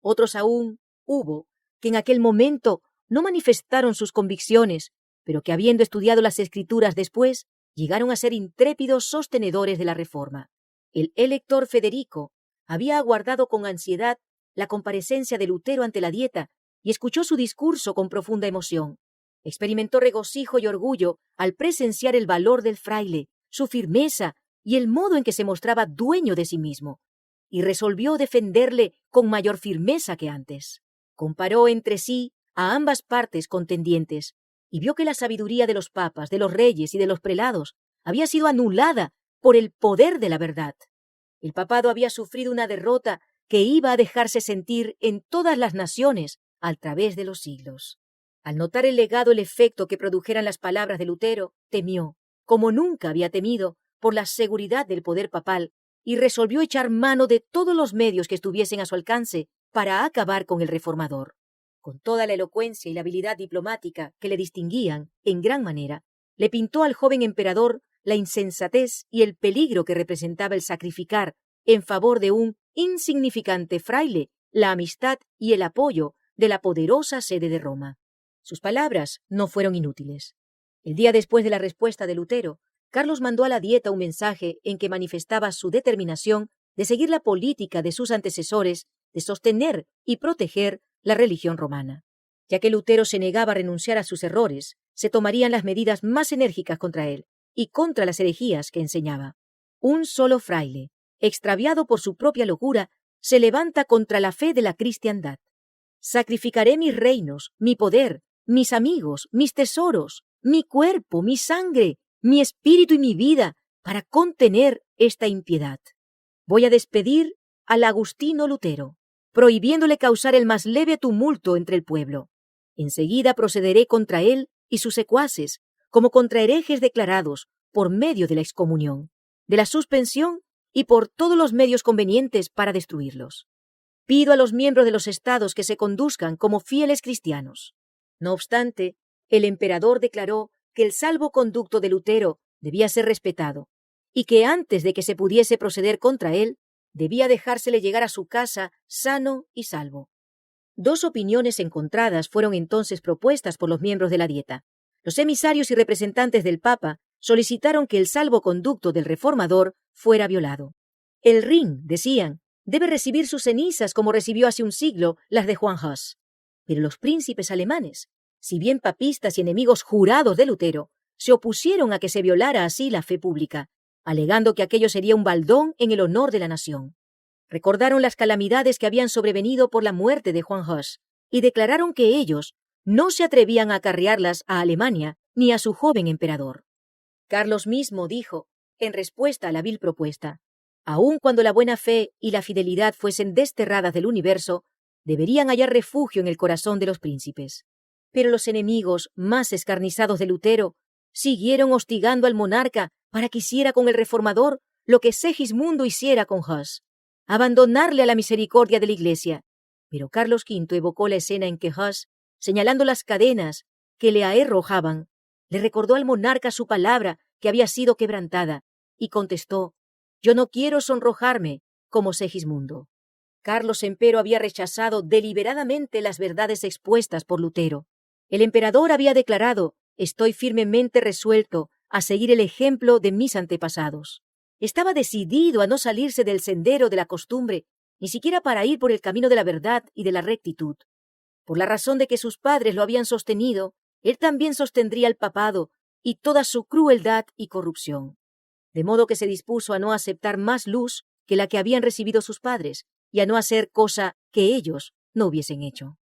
A: Otros aún hubo que en aquel momento no manifestaron sus convicciones, pero que habiendo estudiado las Escrituras después, llegaron a ser intrépidos sostenedores de la Reforma. El elector Federico había aguardado con ansiedad la comparecencia de Lutero ante la Dieta y escuchó su discurso con profunda emoción. Experimentó regocijo y orgullo al presenciar el valor del fraile, su firmeza y el modo en que se mostraba dueño de sí mismo, y resolvió defenderle con mayor firmeza que antes. Comparó entre sí a ambas partes contendientes y vio que la sabiduría de los papas, de los reyes y de los prelados había sido anulada por el poder de la verdad. El papado había sufrido una derrota que iba a dejarse sentir en todas las naciones a través de los siglos. Al notar el legado el efecto que produjeran las palabras de Lutero, temió, como nunca había temido, por la seguridad del poder papal, y resolvió echar mano de todos los medios que estuviesen a su alcance para acabar con el reformador. Con toda la elocuencia y la habilidad diplomática que le distinguían en gran manera, le pintó al joven emperador la insensatez y el peligro que representaba el sacrificar en favor de un insignificante fraile la amistad y el apoyo de la poderosa sede de Roma. Sus palabras no fueron inútiles. El día después de la respuesta de Lutero, Carlos mandó a la Dieta un mensaje en que manifestaba su determinación de seguir la política de sus antecesores de sostener y proteger la religión romana. Ya que Lutero se negaba a renunciar a sus errores, se tomarían las medidas más enérgicas contra él y contra las herejías que enseñaba. Un solo fraile, extraviado por su propia locura, se levanta contra la fe de la cristiandad. Sacrificaré mis reinos, mi poder, mis amigos, mis tesoros, mi cuerpo, mi sangre, mi espíritu y mi vida para contener esta impiedad. Voy a despedir al agustino Lutero, prohibiéndole causar el más leve tumulto entre el pueblo. Enseguida procederé contra él y sus secuaces, como contra herejes declarados, por medio de la excomunión, de la suspensión y por todos los medios convenientes para destruirlos. Pido a los miembros de los estados que se conduzcan como fieles cristianos. No obstante, el emperador declaró que el salvoconducto de Lutero debía ser respetado y que antes de que se pudiese proceder contra él, debía dejársele llegar a su casa sano y salvo. Dos opiniones encontradas fueron entonces propuestas por los miembros de la Dieta. Los emisarios y representantes del Papa solicitaron que el salvoconducto del reformador fuera violado. El Rin, decían, debe recibir sus cenizas como recibió hace un siglo las de Juan Hus. Pero los príncipes alemanes, si bien papistas y enemigos jurados de Lutero, se opusieron a que se violara así la fe pública, alegando que aquello sería un baldón en el honor de la nación. Recordaron las calamidades que habían sobrevenido por la muerte de Juan Hus y declararon que ellos no se atrevían a acarrearlas a Alemania ni a su joven emperador. Carlos mismo dijo, en respuesta a la vil propuesta, aun cuando la buena fe y la fidelidad fuesen desterradas del universo, deberían hallar refugio en el corazón de los príncipes. Pero los enemigos más escarnizados de Lutero siguieron hostigando al monarca para que hiciera con el reformador lo que Segismundo hiciera con Hus, abandonarle a la misericordia de la Iglesia. Pero Carlos V evocó la escena en que Hus, señalando las cadenas que le aherrojaban, le recordó al monarca su palabra que había sido quebrantada, y contestó, «Yo no quiero sonrojarme como Segismundo». Carlos, empero, había rechazado deliberadamente las verdades expuestas por Lutero. El emperador había declarado, «Estoy firmemente resuelto a seguir el ejemplo de mis antepasados». Estaba decidido a no salirse del sendero de la costumbre, ni siquiera para ir por el camino de la verdad y de la rectitud. Por la razón de que sus padres lo habían sostenido, él también sostendría el papado y toda su crueldad y corrupción. De modo que se dispuso a no aceptar más luz que la que habían recibido sus padres y a no hacer cosa que ellos no hubiesen hecho.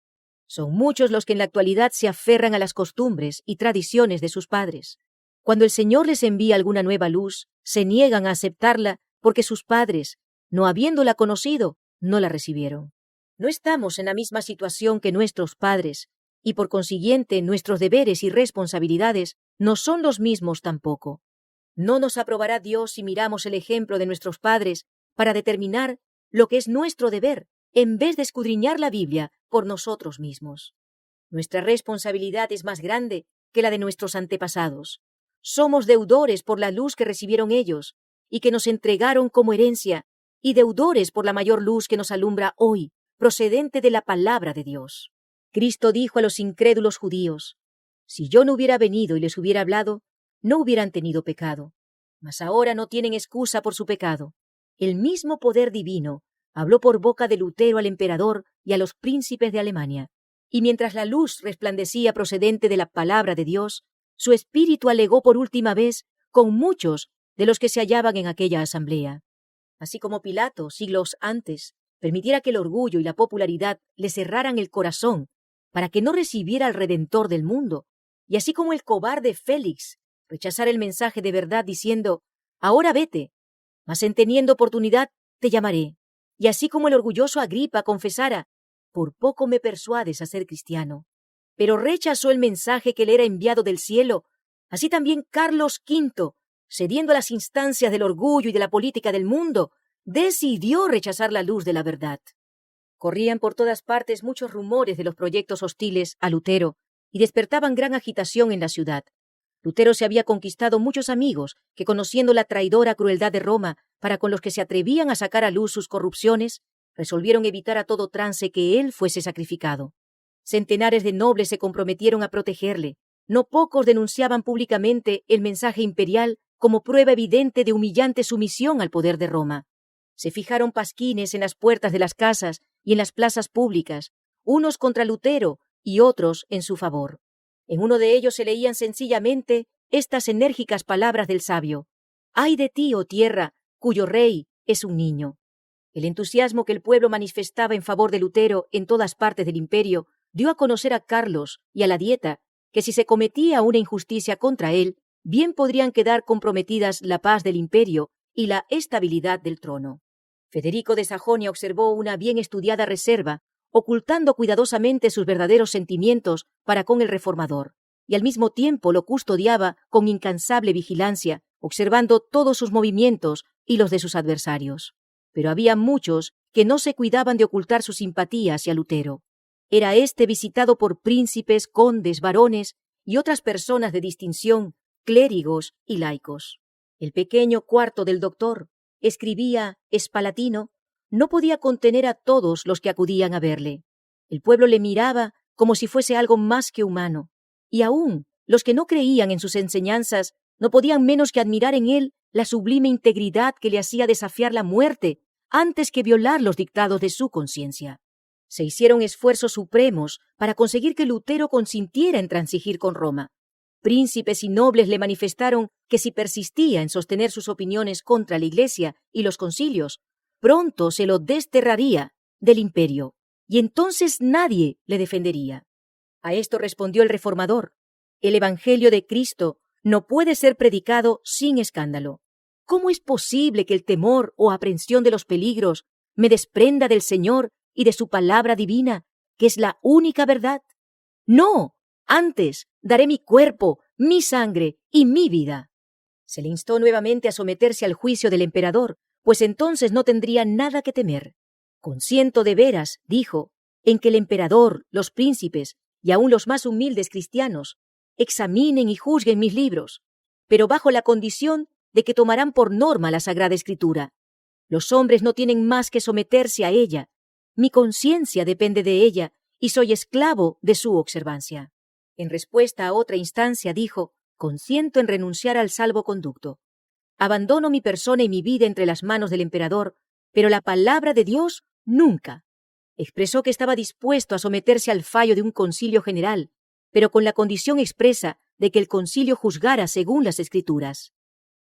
A: Son muchos los que en la actualidad se aferran a las costumbres y tradiciones de sus padres. Cuando el Señor les envía alguna nueva luz, se niegan a aceptarla porque sus padres, no habiéndola conocido, no la recibieron. No estamos en la misma situación que nuestros padres, y por consiguiente nuestros deberes y responsabilidades no son los mismos tampoco. No nos aprobará Dios si miramos el ejemplo de nuestros padres para determinar lo que es nuestro deber, en vez de escudriñar la Biblia por nosotros mismos. Nuestra responsabilidad es más grande que la de nuestros antepasados. Somos deudores por la luz que recibieron ellos y que nos entregaron como herencia, y deudores por la mayor luz que nos alumbra hoy, procedente de la palabra de Dios. Cristo dijo a los incrédulos judíos, «Si yo no hubiera venido y les hubiera hablado, no hubieran tenido pecado. Mas ahora no tienen excusa por su pecado». El mismo poder divino habló por boca de Lutero al emperador y a los príncipes de Alemania, y mientras la luz resplandecía procedente de la palabra de Dios, su espíritu alegó por última vez con muchos de los que se hallaban en aquella asamblea. Así como Pilato, siglos antes, permitiera que el orgullo y la popularidad le cerraran el corazón para que no recibiera al Redentor del mundo, y así como el cobarde Félix rechazara el mensaje de verdad diciendo, «Ahora vete, mas en teniendo oportunidad te llamaré», y así como el orgulloso Agripa confesara, «Por poco me persuades a ser cristiano», pero rechazó el mensaje que le era enviado del cielo, así también Carlos V, cediendo a las instancias del orgullo y de la política del mundo, decidió rechazar la luz de la verdad. Corrían por todas partes muchos rumores de los proyectos hostiles a Lutero y despertaban gran agitación en la ciudad. Lutero se había conquistado muchos amigos que, conociendo la traidora crueldad de Roma para con los que se atrevían a sacar a luz sus corrupciones, resolvieron evitar a todo trance que él fuese sacrificado. Centenares de nobles se comprometieron a protegerle. No pocos denunciaban públicamente el mensaje imperial como prueba evidente de humillante sumisión al poder de Roma. Se fijaron pasquines en las puertas de las casas y en las plazas públicas, unos contra Lutero y otros en su favor. En uno de ellos se leían sencillamente estas enérgicas palabras del sabio: «Ay de ti, oh tierra, cuyo rey es un niño». El entusiasmo que el pueblo manifestaba en favor de Lutero en todas partes del imperio dio a conocer a Carlos y a la Dieta que si se cometía una injusticia contra él, bien podrían quedar comprometidas la paz del imperio y la estabilidad del trono. Federico de Sajonia observó una bien estudiada reserva, ocultando cuidadosamente sus verdaderos sentimientos para con el reformador, y al mismo tiempo lo custodiaba con incansable vigilancia, observando todos sus movimientos y los de sus adversarios. Pero había muchos que no se cuidaban de ocultar su simpatía hacia Lutero. Era éste visitado por príncipes, condes, varones y otras personas de distinción, clérigos y laicos. El pequeño cuarto del doctor, escribía Espalatino, no podía contener a todos los que acudían a verle. El pueblo le miraba como si fuese algo más que humano, y aún los que no creían en sus enseñanzas no podían menos que admirar en él la sublime integridad que le hacía desafiar la muerte antes que violar los dictados de su conciencia. Se hicieron esfuerzos supremos para conseguir que Lutero consintiera en transigir con Roma. Príncipes y nobles le manifestaron que si persistía en sostener sus opiniones contra la Iglesia y los concilios, pronto se lo desterraría del imperio, y entonces nadie le defendería. A esto respondió el reformador: el Evangelio de Cristo no puede ser predicado sin escándalo. ¿Cómo es posible que el temor o aprensión de los peligros me desprenda del Señor y de su palabra divina, que es la única verdad? No, antes daré mi cuerpo, mi sangre y mi vida. Se le instó nuevamente a someterse al juicio del emperador, pues entonces no tendría nada que temer. Consiento de veras, dijo, en que el emperador, los príncipes y aun los más humildes cristianos examinen y juzguen mis libros, pero bajo la condición de que tomarán por norma la Sagrada Escritura. Los hombres no tienen más que someterse a ella. Mi conciencia depende de ella y soy esclavo de su observancia. En respuesta a otra instancia dijo: consiento en renunciar al salvoconducto. Abandono mi persona y mi vida entre las manos del emperador, pero la palabra de Dios nunca. Expresó que estaba dispuesto a someterse al fallo de un concilio general, pero con la condición expresa de que el concilio juzgara según las Escrituras.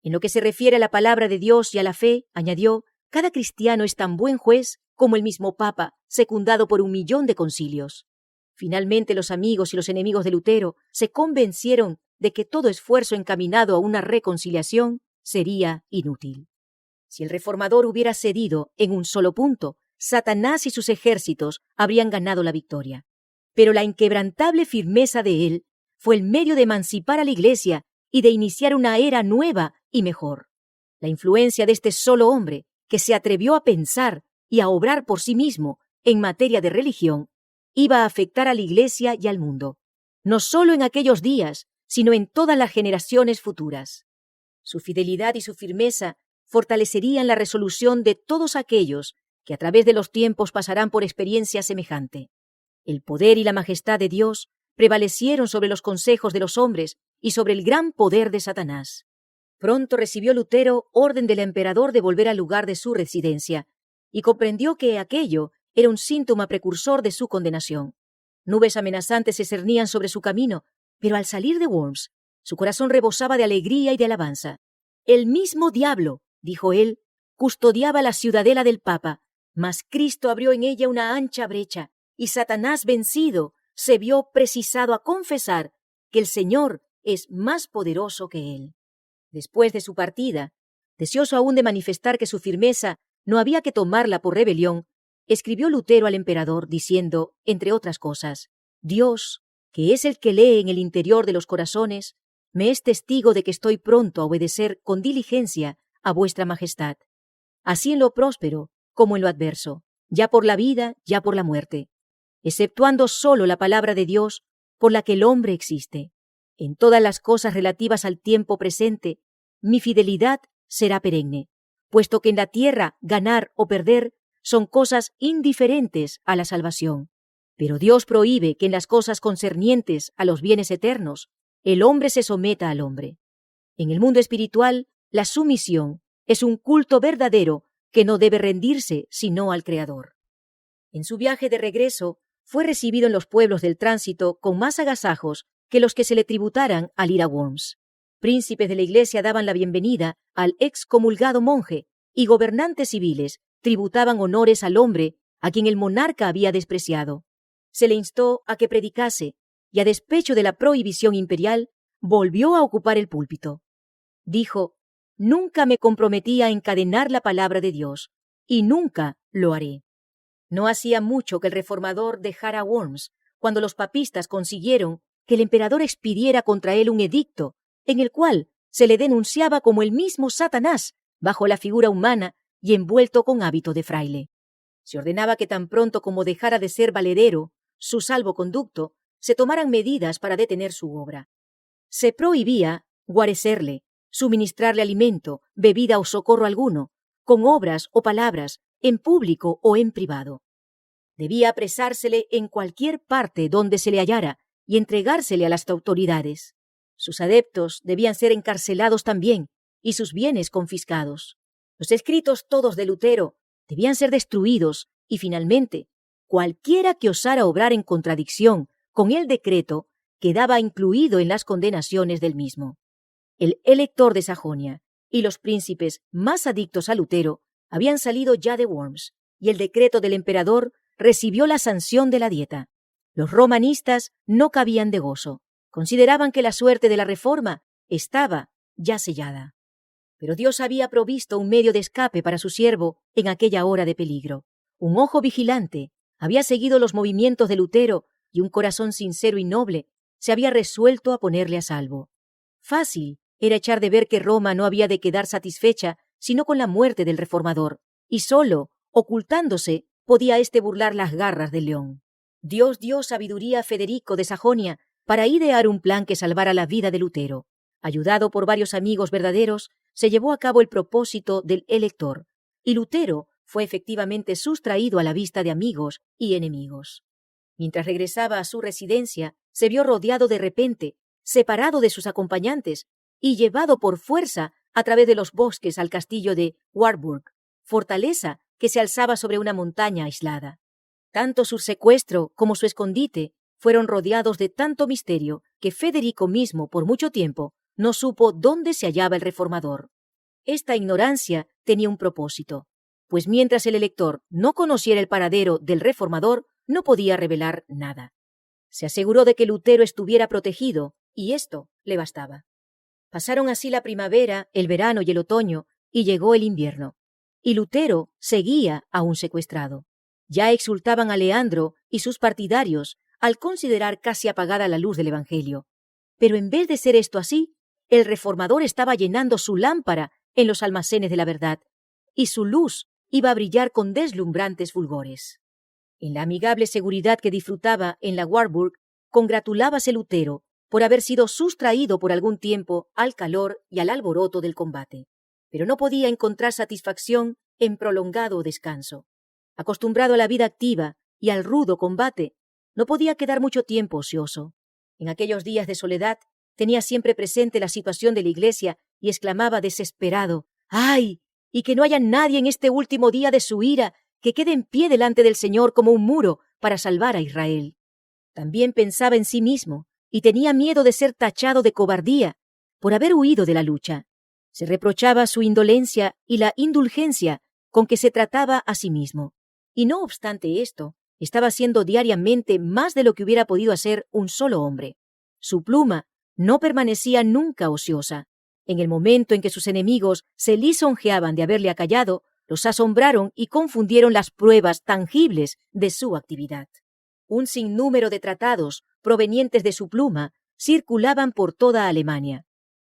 A: En lo que se refiere a la palabra de Dios y a la fe, añadió, cada cristiano es tan buen juez como el mismo Papa, secundado por 1.000.000 de concilios. Finalmente, los amigos y los enemigos de Lutero se convencieron de que todo esfuerzo encaminado a una reconciliación sería inútil. Si el reformador hubiera cedido en un solo punto, Satanás y sus ejércitos habrían ganado la victoria. Pero la inquebrantable firmeza de él fue el medio de emancipar a la Iglesia y de iniciar una era nueva y mejor. La influencia de este solo hombre, que se atrevió a pensar y a obrar por sí mismo en materia de religión, iba a afectar a la Iglesia y al mundo, no solo en aquellos días, sino en todas las generaciones futuras. Su fidelidad y su firmeza fortalecerían la resolución de todos aquellos que a través de los tiempos pasarán por experiencia semejante. El poder y la majestad de Dios prevalecieron sobre los consejos de los hombres y sobre el gran poder de Satanás. Pronto recibió Lutero orden del emperador de volver al lugar de su residencia, y comprendió que aquello era un síntoma precursor de su condenación. Nubes amenazantes se cernían sobre su camino, pero al salir de Worms, su corazón rebosaba de alegría y de alabanza. El mismo diablo, dijo él, custodiaba la ciudadela del Papa, mas Cristo abrió en ella una ancha brecha, y Satanás, vencido, se vio precisado a confesar que el Señor es más poderoso que él. Después de su partida, deseoso aún de manifestar que su firmeza no había que tomarla por rebelión, escribió Lutero al emperador diciendo, entre otras cosas: Dios, que es el que lee en el interior de los corazones, me es testigo de que estoy pronto a obedecer con diligencia a vuestra majestad, así en lo próspero como en lo adverso, ya por la vida, ya por la muerte, exceptuando solo la palabra de Dios por la que el hombre existe. En todas las cosas relativas al tiempo presente, mi fidelidad será perenne, puesto que en la tierra ganar o perder son cosas indiferentes a la salvación. Pero Dios prohíbe que en las cosas concernientes a los bienes eternos, el hombre se someta al hombre. En el mundo espiritual, la sumisión es un culto verdadero que no debe rendirse sino al Creador. En su viaje de regreso, fue recibido en los pueblos del tránsito con más agasajos que los que se le tributaran al ir a Worms. Príncipes de la Iglesia daban la bienvenida al excomulgado monje y gobernantes civiles tributaban honores al hombre a quien el monarca había despreciado. Se le instó a que predicase y, a despecho de la prohibición imperial, volvió a ocupar el púlpito. Dijo: nunca me comprometí a encadenar la palabra de Dios y nunca lo haré. No hacía mucho que el reformador dejara Worms, cuando los papistas consiguieron que el emperador expidiera contra él un edicto en el cual se le denunciaba como el mismo Satanás, bajo la figura humana y envuelto con hábito de fraile. Se ordenaba que tan pronto como dejara de ser valedero su salvoconducto, se tomaran medidas para detener su obra. Se prohibía guarecerle, suministrarle alimento, bebida o socorro alguno, con obras o palabras, en público o en privado. Debía apresársele en cualquier parte donde se le hallara y entregársele a las autoridades. Sus adeptos debían ser encarcelados también y sus bienes confiscados. Los escritos todos de Lutero debían ser destruidos y, finalmente, cualquiera que osara obrar en contradicción con el decreto quedaba incluido en las condenaciones del mismo. El elector de Sajonia y los príncipes más adictos a Lutero habían salido ya de Worms, y el decreto del emperador recibió la sanción de la dieta. Los romanistas no cabían de gozo. Consideraban que la suerte de la Reforma estaba ya sellada. Pero Dios había provisto un medio de escape para su siervo en aquella hora de peligro. Un ojo vigilante había seguido los movimientos de Lutero y un corazón sincero y noble se había resuelto a ponerle a salvo. Fácil era echar de ver que Roma no había de quedar satisfecha sino con la muerte del reformador, y solo, ocultándose, podía éste burlar las garras del león. Dios dio sabiduría a Federico de Sajonia para idear un plan que salvara la vida de Lutero. Ayudado por varios amigos verdaderos, se llevó a cabo el propósito del elector, y Lutero fue efectivamente sustraído a la vista de amigos y enemigos. Mientras regresaba a su residencia, se vio rodeado de repente, separado de sus acompañantes y llevado por fuerza a través de los bosques al castillo de Wartburg, fortaleza que se alzaba sobre una montaña aislada. Tanto su secuestro como su escondite fueron rodeados de tanto misterio que Federico mismo, por mucho tiempo, no supo dónde se hallaba el reformador. Esta ignorancia tenía un propósito, pues mientras el elector no conociera el paradero del reformador, no podía revelar nada. Se aseguró de que Lutero estuviera protegido, y esto le bastaba. Pasaron así la primavera, el verano y el otoño, y llegó el invierno. Y Lutero seguía aún secuestrado. Ya exultaban a Leandro y sus partidarios al considerar casi apagada la luz del Evangelio. Pero en vez de ser esto así, el reformador estaba llenando su lámpara en los almacenes de la verdad, y su luz iba a brillar con deslumbrantes fulgores. En la amigable seguridad que disfrutaba en la Wartburg, congratulábase Lutero por haber sido sustraído por algún tiempo al calor y al alboroto del combate. Pero no podía encontrar satisfacción en prolongado descanso. Acostumbrado a la vida activa y al rudo combate, no podía quedar mucho tiempo ocioso. En aquellos días de soledad, tenía siempre presente la situación de la iglesia y exclamaba desesperado: ¡ay! Y que no haya nadie en este último día de su ira que quede en pie delante del Señor como un muro para salvar a Israel. También pensaba en sí mismo y tenía miedo de ser tachado de cobardía por haber huido de la lucha. Se reprochaba su indolencia y la indulgencia con que se trataba a sí mismo. Y no obstante esto, estaba haciendo diariamente más de lo que hubiera podido hacer un solo hombre. Su pluma no permanecía nunca ociosa. En el momento en que sus enemigos se lisonjeaban de haberle acallado, los asombraron y confundieron las pruebas tangibles de su actividad. Un sinnúmero de tratados provenientes de su pluma circulaban por toda Alemania.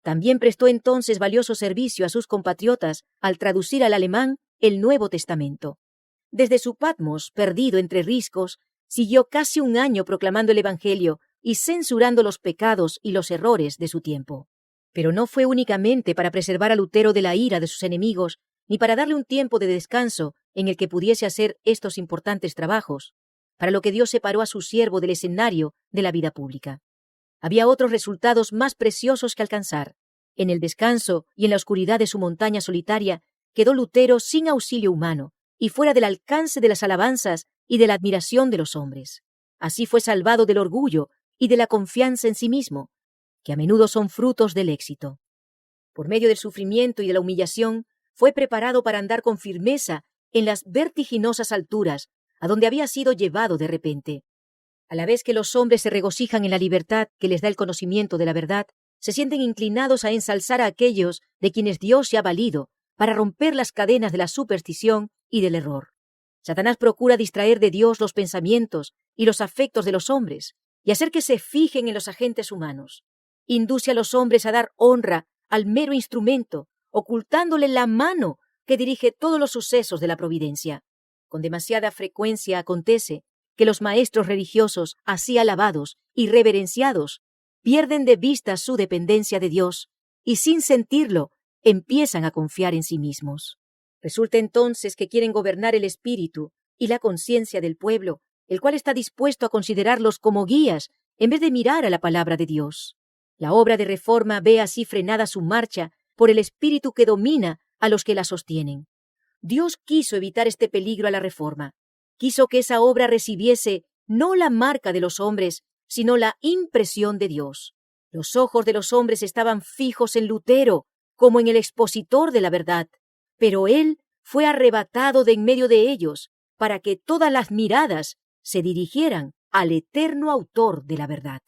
A: También prestó entonces valioso servicio a sus compatriotas al traducir al alemán el Nuevo Testamento. Desde su Patmos, perdido entre riscos, siguió casi un año proclamando el Evangelio y censurando los pecados y los errores de su tiempo. Pero no fue únicamente para preservar a Lutero de la ira de sus enemigos, ni para darle un tiempo de descanso en el que pudiese hacer estos importantes trabajos, para lo que Dios separó a su siervo del escenario de la vida pública. Había otros resultados más preciosos que alcanzar. En el descanso y en la oscuridad de su montaña solitaria, quedó Lutero sin auxilio humano y fuera del alcance de las alabanzas y de la admiración de los hombres. Así fue salvado del orgullo y de la confianza en sí mismo, que a menudo son frutos del éxito. Por medio del sufrimiento y de la humillación, fue preparado para andar con firmeza en las vertiginosas alturas a donde había sido llevado de repente. A la vez que los hombres se regocijan en la libertad que les da el conocimiento de la verdad, se sienten inclinados a ensalzar a aquellos de quienes Dios se ha valido para romper las cadenas de la superstición y del error. Satanás procura distraer de Dios los pensamientos y los afectos de los hombres y hacer que se fijen en los agentes humanos. Induce a los hombres a dar honra al mero instrumento, ocultándole la mano que dirige todos los sucesos de la providencia. Con demasiada frecuencia acontece que los maestros religiosos, así alabados y reverenciados, pierden de vista su dependencia de Dios y, sin sentirlo, empiezan a confiar en sí mismos. Resulta entonces que quieren gobernar el espíritu y la conciencia del pueblo, el cual está dispuesto a considerarlos como guías en vez de mirar a la palabra de Dios. La obra de reforma ve así frenada su marcha por el espíritu que domina a los que la sostienen. Dios quiso evitar este peligro a la reforma. Quiso que esa obra recibiese no la marca de los hombres, sino la impresión de Dios. Los ojos de los hombres estaban fijos en Lutero, como en el expositor de la verdad, pero él fue arrebatado de en medio de ellos, para que todas las miradas se dirigieran al eterno autor de la verdad.